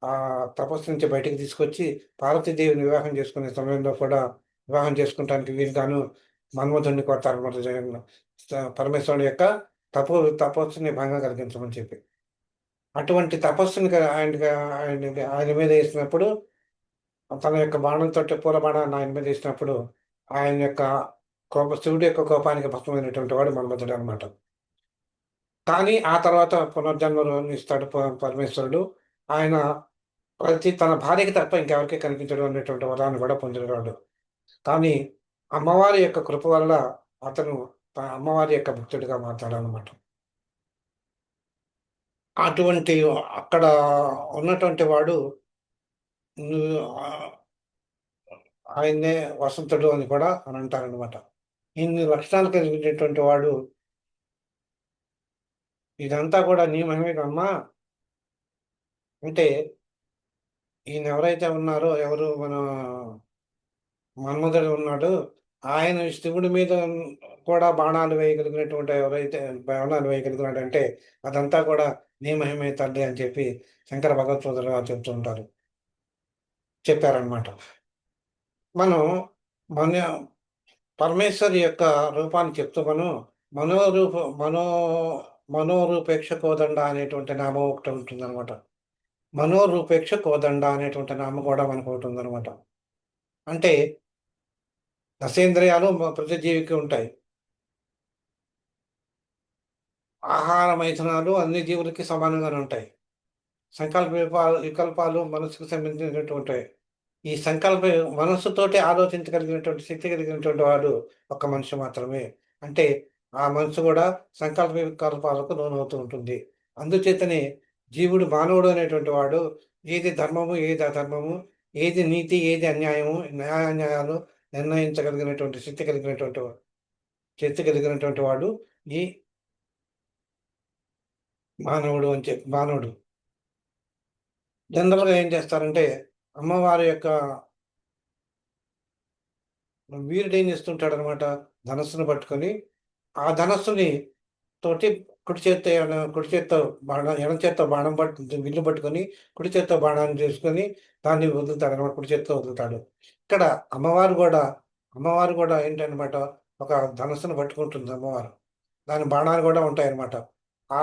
S1: ఆ తపస్సు నుంచి బయటికి తీసుకొచ్చి పార్వతీదేవిని వివాహం చేసుకునే సమయంలో కూడా వివాహం చేసుకుంటానికి వీలుగాను మన్మధుడిని కొడతారన్నమాట పరమేశ్వరుడు యొక్క తపస్సుని భంగం కలిగించమని చెప్పి. అటువంటి తపస్సుని ఆయన మీద వేసినప్పుడు తన యొక్క బాణంతోటి పూల బాణాన్ని ఆయన మీద వేసినప్పుడు ఆయన యొక్క శివుడి యొక్క కోపానికి భస్మమైనటువంటి వాడు మన్మధుడు అనమాట. కానీ ఆ తర్వాత పునర్జన్మను ఇస్తాడు పరమేశ్వరుడు. ఆయన తన భార్యకి తప్ప ఇంకెవరికీ కనిపించడు అనేటువంటి వరాన్ని కూడా పొందినవాడు. కానీ అమ్మవారి యొక్క కృప వల్ల అతను అమ్మవారి యొక్క భక్తుడిగా మారతాడనమాట. అటువంటి అక్కడ ఉన్నటువంటి వాడు ఆయన్నే వసంతుడు అని కూడా అని అంటారనమాట. ఇన్ని లక్షణాలు కలిగినటువంటి వాడు ఇదంతా కూడా నీ మహిమేనమ్మా అంటే ఈయన ఎవరైతే ఉన్నారో మన మన్మధుడు ఉన్నాడు. ఆయన శివుడి మీద కూడా బాణాలు వేయగలిగినటువంటి ఎవరైతే బాణాలు వేయగలిగినాడంటే అదంతా కూడా నీ మహిమే తల్లి అని చెప్పి శంకర భగవత్పాదులు వారు చెప్తూ ఉంటారు. చెప్పారనమాట. మనం మన పరమేశ్వరి యొక్క రూపాన్ని చెప్తూ మనోరూప మనో మనోరూపేక్ష కోదండ అనేటువంటి నామం ఒకటి ఉంటుందన్నమాట. మనోరూపేక్ష కోదండ అనేటువంటి నామం కూడా మనకు ఒకటి ఉందన్నమాట. అంటే దశేంద్రియాలు ప్రతి జీవికి ఉంటాయి. ఆహార మైథునాలు అన్ని జీవులకి సమానంగానే ఉంటాయి. సంకల్ప వికల్పాలు మనసుకు సంబంధించినటువంటివి. ఈ మనస్సుతోటి ఆలోచించగలిగినటువంటి శక్తి కలిగినటువంటి వాడు ఒక్క మనిషి మాత్రమే. అంటే ఆ మనసు కూడా సంకల్ప వికల్పాలకు లోనవుతూ ఉంటుంది. అందుచేతనే జీవుడు మానవుడు అనేటువంటి వాడు ఏది ధర్మము, ఏది అధర్మము, ఏది నీతి, ఏది అన్యాయము, న్యాయాన్యాయాలు నిర్ణయించగలిగినటువంటి శక్తి కలిగినటువంటి వాడు ఈ మానవుడు. జనరల్‌గా ఏం చేస్తారంటే అమ్మవారి యొక్క వీరుడేం చేస్తుంటాడనమాట, ధనస్సును పట్టుకొని, ఆ ధనస్సుని తోటి కుడి చేత్తో ఎడమ చేత్తో బాణం విల్లు పట్టుకొని, కుడి చేత్తో బాణాన్ని చేసుకొని దాన్ని వదులుతాడనమాట. కుడి చేత్తో వదులుతాడు. ఇక్కడ అమ్మవారు గూడా ఏంటనమాట, ఒక ధనస్సును పట్టుకుంటుంది అమ్మవారు. దాని బాణాలు గూడా ఉంటాయనమాట. ఆ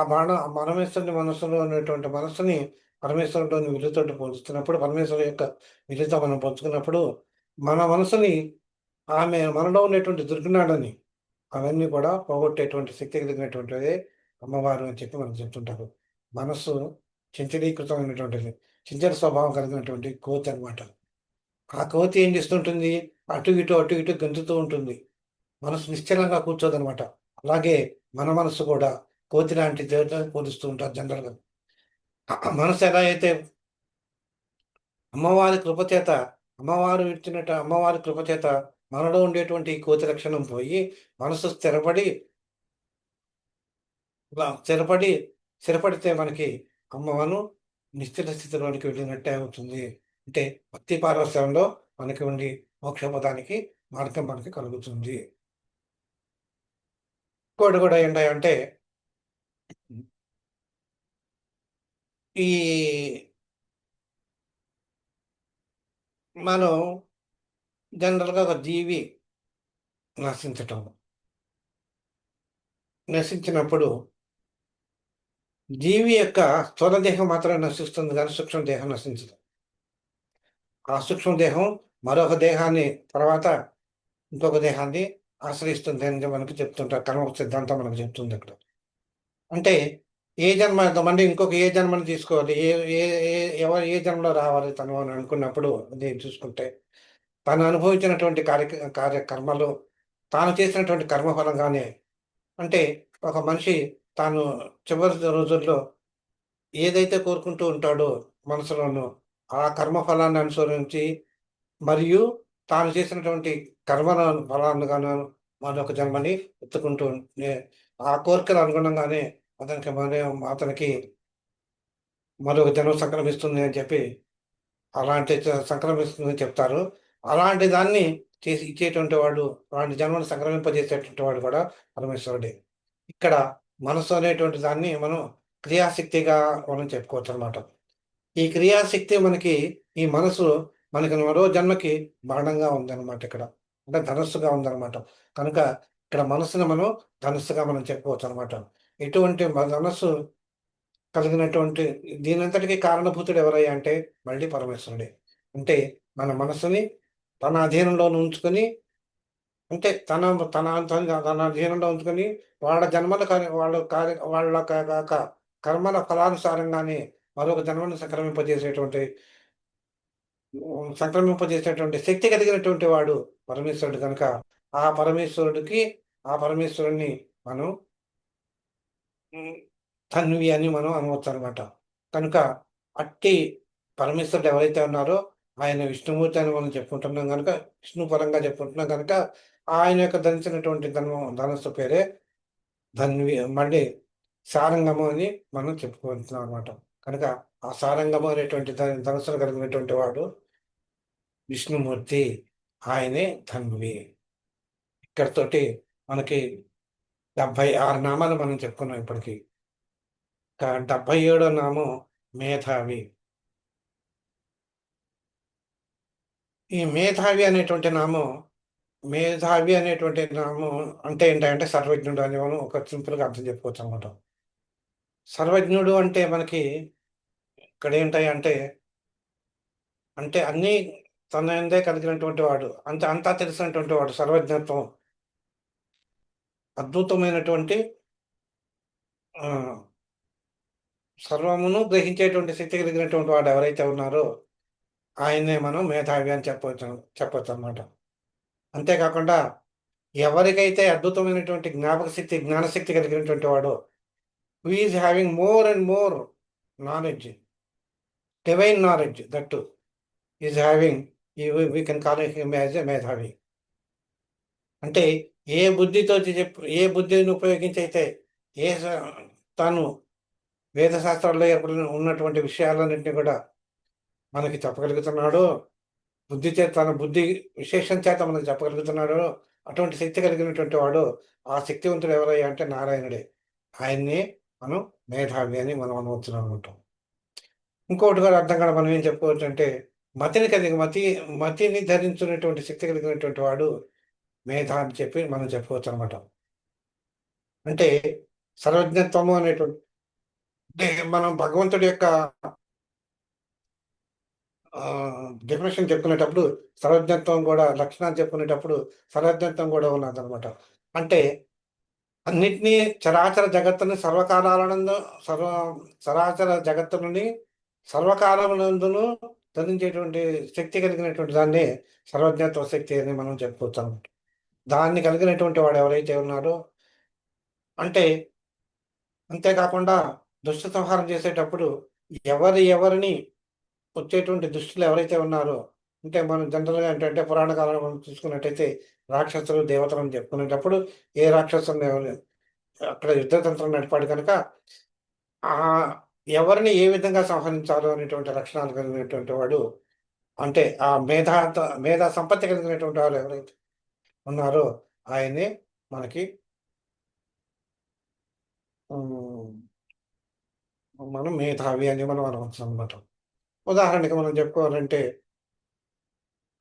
S1: పరమేశ్వరుని మనస్సులో ఉన్నటువంటి మనస్సుని పరమేశ్వరుడిలోని విల్లుతోటి పోల్చుతున్నప్పుడు, పరమేశ్వరుడు యొక్క విల్లుతో మనం పంచుకున్నప్పుడు, మన మనసుని మనలో ఉన్నటువంటి దుర్గుణాలని అవన్నీ కూడా పోగొట్టేటువంటి శక్తి కలిగినటువంటిదే అమ్మవారు అని చెప్పి మనం చెప్తుంటారు. మనస్సు చంచలీకృతమైనటువంటిది. చంచల స్వభావం కలిగినటువంటి కోతి అనమాట. ఆ కోతి ఏం చేస్తుంటుంది? అటు ఇటు గెంతుతూ ఉంటుంది. మనసు నిశ్చలంగా కూర్చోదనమాట. అలాగే మన మనస్సు కూడా కోతి లాంటి దేవతలను పోలుస్తూ ఉంటారు జనరల్‌గా. మనసు ఎలా అయితే అమ్మవారి కృపచేత అమ్మవారి కృపచేత మనలో ఉండేటువంటి ఈ కోతి లక్షణం పోయి మనసు స్థిరపడి స్థిరపడితే మనకి అమ్మవారు నిశ్చల స్థితిలోనికి వెళ్ళినట్టే అవుతుంది. అంటే భక్తి పారవస్యంలో మనకి ఉండి మోక్షపదానికి మార్గం మనకి కలుగుతుంది. ఇంకోటి కూడా ఏంటంటే ఈ మనం జనరల్‌గా ఒక జీవి నశించినప్పుడు జీవి యొక్క స్థూల దేహం మాత్రమే నశిస్తుంది కానీ సూక్ష్మ దేహం నశించదు. ఆ సూక్ష్మ దేహం మరొక దేహాన్ని తర్వాత ఇంకొక దేహాన్ని ఆశ్రయిస్తుంది అని మనకు చెప్తుంటారు. కర్మ సిద్ధాంతం మనకు చెప్తుంది అక్కడ. అంటే ఏ జన్మ మళ్ళీ ఇంకొక ఏ జన్మని తీసుకోవాలి, ఏ ఏ ఎవరు ఏ జన్మలో రావాలి తను అని అనుకున్నప్పుడు అది చూసుకుంటే తాను అనుభవించినటువంటి కార్యకర్మలు, తాను చేసినటువంటి కర్మఫలంగానే, అంటే ఒక మనిషి తాను చివరి రోజుల్లో ఏదైతే కోరుకుంటూ ఉంటాడో మనసులోనూ, ఆ కర్మఫలాన్ని అనుసరించి మరియు తాను చేసినటువంటి కర్మల ఫలాన్నిగాను మరొక జన్మని ఎత్తుకుంటూ ఆ కోరికలు అనుగుణంగానే అతనికి మరొక జన్మ సంక్రమిస్తుంది అని చెప్పి అలాంటి సంక్రమిస్తుందని చెప్తారు. అలాంటి దాన్ని చేసి ఇచ్చేటువంటి వాడు, అలాంటి జన్మను సంక్రమింపజేసేటువంటి వాడు కూడా పరమేశ్వరుడే. ఇక్కడ మనసు అనేటువంటి దాన్ని మనం క్రియాశక్తిగా మనం చెప్పుకోవచ్చు అనమాట. ఈ క్రియాశక్తి మనకి, ఈ మనసు మనకి మరో జన్మకి బాణంగా ఉందన్నమాట ఇక్కడ. అంటే ధనస్సుగా ఉందన్నమాట. కనుక ఇక్కడ మనసుని మనం ధనస్సుగా మనం చెప్పుకోవచ్చు అనమాట. ఎటువంటి ధనస్సు కలిగినటువంటి దీనంతటికి కారణభూతుడు ఎవరయ్యా అంటే మళ్ళీ పరమేశ్వరుడే. అంటే మన మనసుని తన అధీనంలో ఉంచుకొని, అంటే తన తన తన తన అధీనంలో ఉంచుకొని వాళ్ళ జన్మల వాళ్ళ కర్మల ఫలానుసారంగానే మరొక జన్మను సంక్రమింపజేసేటువంటి శక్తి కలిగినటువంటి వాడు పరమేశ్వరుడు కనుక ఆ పరమేశ్వరుడికి, ఆ పరమేశ్వరుడిని మనం తన్వి అని మనం అనవచ్చనమాట. కనుక అట్టి పరమేశ్వరుడు ఎవరైతే ఉన్నారో ఆయన విష్ణుమూర్తి అని మనం చెప్పుకుంటున్నాం గనుక, విష్ణు పరంగా చెప్పుకుంటున్నాం కనుక ఆయన యొక్క ధరించినటువంటి ధనస్సు పేరే ధన్వి, మళ్ళీ సారంగము అని మనం చెప్పుకుంటున్నాం అనమాట. కనుక ఆ సారంగము అనేటువంటి ధనస్సును కలిగినటువంటి వాడు విష్ణుమూర్తి, ఆయనే ధన్వి. ఇక్కడితోటి మనకి 76 నామాలు మనం చెప్పుకున్నాం ఇప్పటికి. 77వ నామం మేధావి. ఈ మేధావి అనేటువంటి నామం, మేధావి అనేటువంటి నామం అంటే ఏంటంటే సర్వజ్ఞుడు అని మనం ఒక సింపుల్గా అర్థం చెప్పుకోవచ్చు అనమాట. సర్వజ్ఞుడు అంటే మనకి ఇక్కడ ఏంటాయి అంటే, అంటే అన్నీ తన ఎందే కలిగినటువంటి వాడు, అంతా తెలిసినటువంటి వాడు, సర్వజ్ఞత్వం, అద్భుతమైనటువంటి సర్వమును గ్రహించేటువంటి శక్తి కలిగినటువంటి వాడు ఎవరైతే ఉన్నారో ఆయన్నే మనం మేధావి అని చెప్పవచ్చు అనమాట. అంతేకాకుండా ఎవరికైతే అద్భుతమైనటువంటి జ్ఞానశక్తి కలిగినటువంటి వాడో, who is having more and more knowledge, divine knowledge, that is having, we can call him as a మేధావి. అంటే ఏ బుద్ధిని ఉపయోగించి అయితే తాను వేద శాస్త్రాల్లో ఏర్పడిన ఉన్నటువంటి విషయాలన్నింటినీ కూడా మనకి చెప్పగలుగుతున్నాడు, తన బుద్ధి విశేషం చేత మనకు చెప్పగలుగుతున్నాడు, అటువంటి శక్తి కలిగినటువంటి వాడు, ఆ శక్తివంతుడు ఎవరయ్యా అంటే నారాయణుడే. ఆయన్ని మనం మేధావి అని మనం అనవచ్చును అనుకుంటాం. ఇంకొకటి కూడా అర్థం కాదు, మనం ఏం చెప్పుకోవచ్చు అంటే మతిని ధరించినటువంటి శక్తి కలిగినటువంటి వాడు మేధ అని చెప్పి మనం చెప్పుకోవచ్చు అనమాట. అంటే సర్వజ్ఞత్వము అనేటువంటి, అంటే మనం భగవంతుడి యొక్క డెఫినేషన్ చెప్పుకునేటప్పుడు సర్వజ్ఞత్వం కూడా, లక్షణాలు చెప్పుకునేటప్పుడు సర్వజ్ఞత్వం కూడా ఉన్నదనమాట. అంటే అన్నిటినీ చరాచర జగత్తుని చరాచర జగత్తుని సర్వకాలమునందును ధరించేటువంటి శక్తి కలిగినటువంటి దాన్ని సర్వజ్ఞత్వ శక్తి అని మనం చెప్పుకోవచ్చు అనమాట. దాన్ని కలిగినటువంటి వాడు ఎవరైతే ఉన్నారో, అంటే అంతేకాకుండా దుష్ట సంహారం చేసేటప్పుడు ఎవరిని వచ్చేటువంటి దుష్టులు ఎవరైతే ఉన్నారో, అంటే మనం జనరల్గా ఏంటంటే పురాణ కాలంలో మనం చూసుకున్నట్టయితే రాక్షసులు దేవతలు అని చెప్పుకునేటప్పుడు ఏ రాక్షసుని అక్కడ యుద్ధతంత్రం నడిపాడు కనుక ఆ ఎవరిని ఏ విధంగా సంహరించాలో అనేటువంటి లక్షణాలు కలిగినటువంటి వాడు, అంటే ఆ మేధా సంపత్తి కలిగినటువంటి వారు ఎవరైతే ఉన్నారో ఆయన్ని మనకి మనం మేధావి అని మనం అనవచ్చు అనమాట. ఉదాహరణకి మనం చెప్పుకోవాలంటే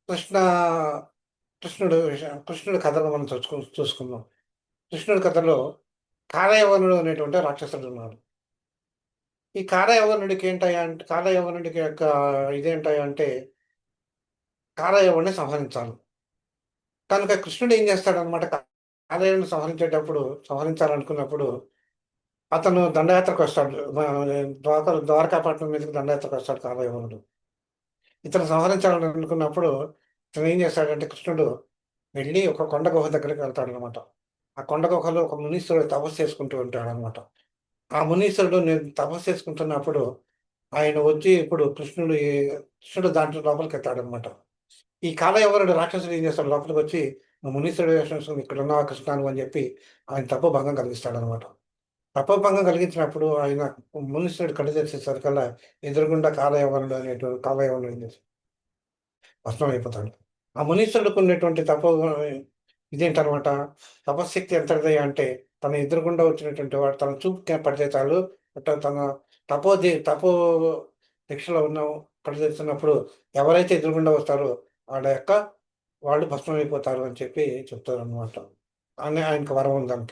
S1: కృష్ణ కృష్ణుడి కథను మనం చూసుకుందాం. కృష్ణుడి కథలో కాలయవనుడు అనేటువంటి రాక్షసుడు ఉన్నాడు. ఈ కాలయవనుడికి ఏంటయ్యా అంటే కాలయవనుడికి యొక్క ఇదేంటయ్యా అంటే కాలయవనుడిని సంహరించాలి. కనుక కృష్ణుడు ఏం చేస్తాడనమాట, కాలయవనుడిని సంహరించాలనుకున్నప్పుడు అతను దండయాత్రకు వస్తాడు. ద్వారకాపట్నం మీదకి దండయాత్రకు వస్తాడు కాలయవనుడు. ఇతను సంహరించాలని అనుకున్నప్పుడు ఇతను ఏం చేస్తాడంటే కృష్ణుడు వెళ్ళి ఒక కొండ గుహ దగ్గరికి వెళ్తాడనమాట. ఆ కొండ గుహలో ఒక మునీశ్వరుడు తపస్సు చేసుకుంటూ ఉంటాడనమాట. ఆ మునీశ్వరుడు నేను తపస్సు చేసుకుంటున్నప్పుడు ఆయన వచ్చి ఇప్పుడు కృష్ణుడు దాంట్లో లోపలికెళ్తాడనమాట. ఈ కాలయవనుడు రాక్షసుడు ఏం చేస్తాడు, లోపలికొచ్చి "నువ్వు మునీశ్వరుడు వేషం వేసుకొని ఇక్కడ ఉన్నావా కృష్ణ" అని చెప్పి ఆయన తపోభంగం కలిగిస్తాడనమాట. తపోభంగం కలిగించినప్పుడు ఆయన మునీశ్వరుడు కళ్ళు తెరిచేసరికల్లా ఎదురుగుండా కాలయవనుడు ఏం చేస్తాడు, భస్మమైపోతాడు. ఆ మునీశ్వరుడికి ఉన్నటువంటి ఇదేంటనమాట, తపశ్శక్తి ఎంతటిది అంటే తన ఎదురుగుండా వచ్చినటువంటి వాడు తన చూపుకి పడితే చాలు, తన తపో దీక్షలో ఉన్న కళ్ళు తెరిచినప్పుడు ఎవరైతే ఎదురుగుండా వస్తారో వాళ్ళ యొక్క వాళ్ళు భస్మమైపోతారు అని చెప్పి చెప్తారనమాట. అని ఆయనకు వరం ఉందంట.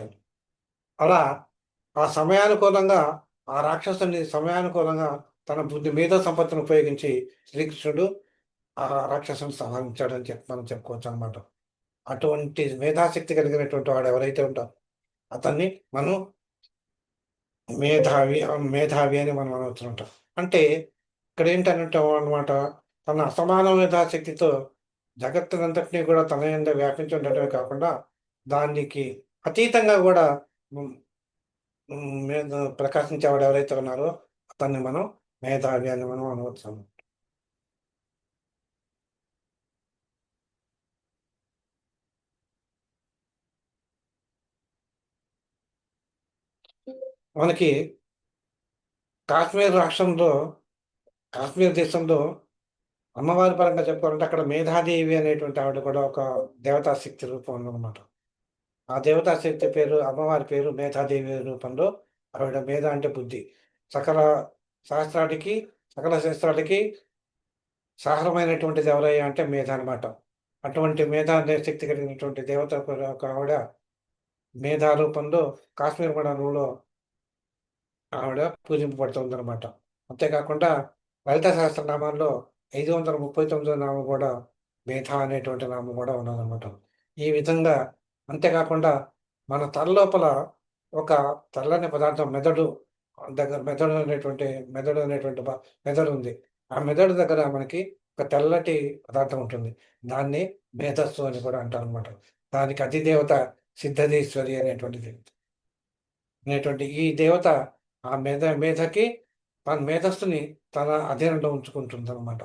S1: అలా ఆ సమయానుకూలంగా ఆ రాక్షసుని సమయానుకూలంగా తన బుద్ధి మేధో సంపత్తిని ఉపయోగించి శ్రీకృష్ణుడు ఆ రాక్షసుని సంహరించాడని మనం చెప్పుకోవచ్చు అనమాట. అటువంటి మేధాశక్తి కలిగినటువంటి వాడు ఎవరైతే ఉంటారో అతన్ని మనం మేధావి అని మనం అనవచ్చునంటాం. అంటే ఇక్కడ ఏంటనంటే అనమాట, తన అసమాన మేధాశక్తితో జగత్తునంతటినీ కూడా తన యందే వ్యాపించి ఉండటమే కాకుండా దానికి అతీతంగా కూడా హ్మ్, ప్రకాశించేవాడు ఎవరైతే ఉన్నారో అతన్ని మనం మేధావి అని మనం అనవచ్చు. మనకి కాశ్మీర్ రాష్ట్రంలో, కాశ్మీర్ దేశంలో అమ్మవారి పరంగా చెప్పుకోవాలంటే అక్కడ మేధాదేవి అనేటువంటి ఆవిడ కూడా ఒక దేవతా శక్తి రూపం ఉందన్నమాట. ఆ దేవతా శక్తి పేరు, అమ్మవారి పేరు మేధాదేవి రూపంలో ఆవిడ. మేధ అంటే బుద్ధి. సకల శాస్త్రాలకి సకల శాస్త్రాలకి సహరమైనటువంటిది ఎవరయ్యా అంటే మేధ అనమాట. అటువంటి మేధా శక్తి కలిగినటువంటి దేవత ఒక ఆవిడ మేధా రూపంలో కాశ్మీర్ మండలంలో ఆవిడ పూజింపబడుతుందనమాట. అంతేకాకుండా లలిత సహస్రనామాల్లో 539 నామం కూడా మేధ అనేటువంటి నామం కూడా ఉన్నదనమాట. ఈ విధంగా అంతేకాకుండా మన తల లోపల ఒక తెల్లని పదార్థం మెదడు అనేటువంటి మెదడు ఉంది. ఆ మెదడు దగ్గర మనకి ఒక తెల్లటి పదార్థం ఉంటుంది. దాన్ని మేధస్సు అని కూడా అంటారనమాట. దానికి అధిదేవత సిద్ధదీశ్వరి అనేటువంటి ఈ దేవత ఆ మేధకి తన మేధస్సుని తన అధీనంలో ఉంచుకుంటుందన్నమాట.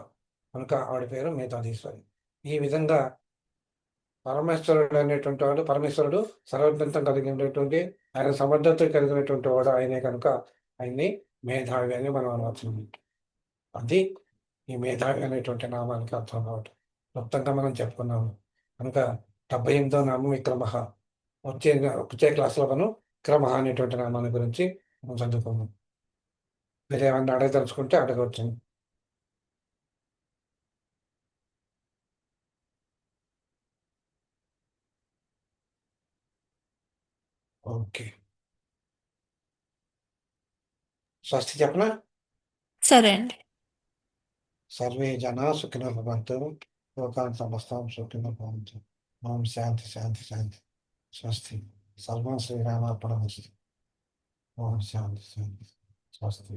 S1: కనుక ఆవిడ పేరు మేధాధీశ్వరి. ఈ విధంగా పరమేశ్వరుడు సర్వజ్ఞత్వం కలిగినటువంటి, ఆయన సమర్థత కలిగినటువంటి వాడు ఆయనే కనుక ఆయన్ని మేధావి అని మనం అనవచ్చు. అది ఈ మేధావి అనేటువంటి నామానికి అర్థం కాబట్టి మొత్తంగా మనం చెప్పుకున్నాము. కనుక 78వ నామం విక్రమః. వచ్చే వచ్చే క్లాస్లో మనం విక్రమః అనేటువంటి నామాన్ని గురించి మనం చదువుకుందాం. మీరు ఏమన్నా అడగదలుచుకుంటే అడగవచ్చు. ఓకే. స్వస్తి చెప్పనా?
S2: సరే అండి.
S1: సర్వే జనా సుఖినో భవంతు. లోకాన్ సమస్తాం సుఖినో భవంతు. ఓం శాంతి శాంతి శాంతి. స్వస్తి. సర్వం శ్రీరామార్పణమస్తు. ఓం శాంతి శాంతి. స్వస్తి.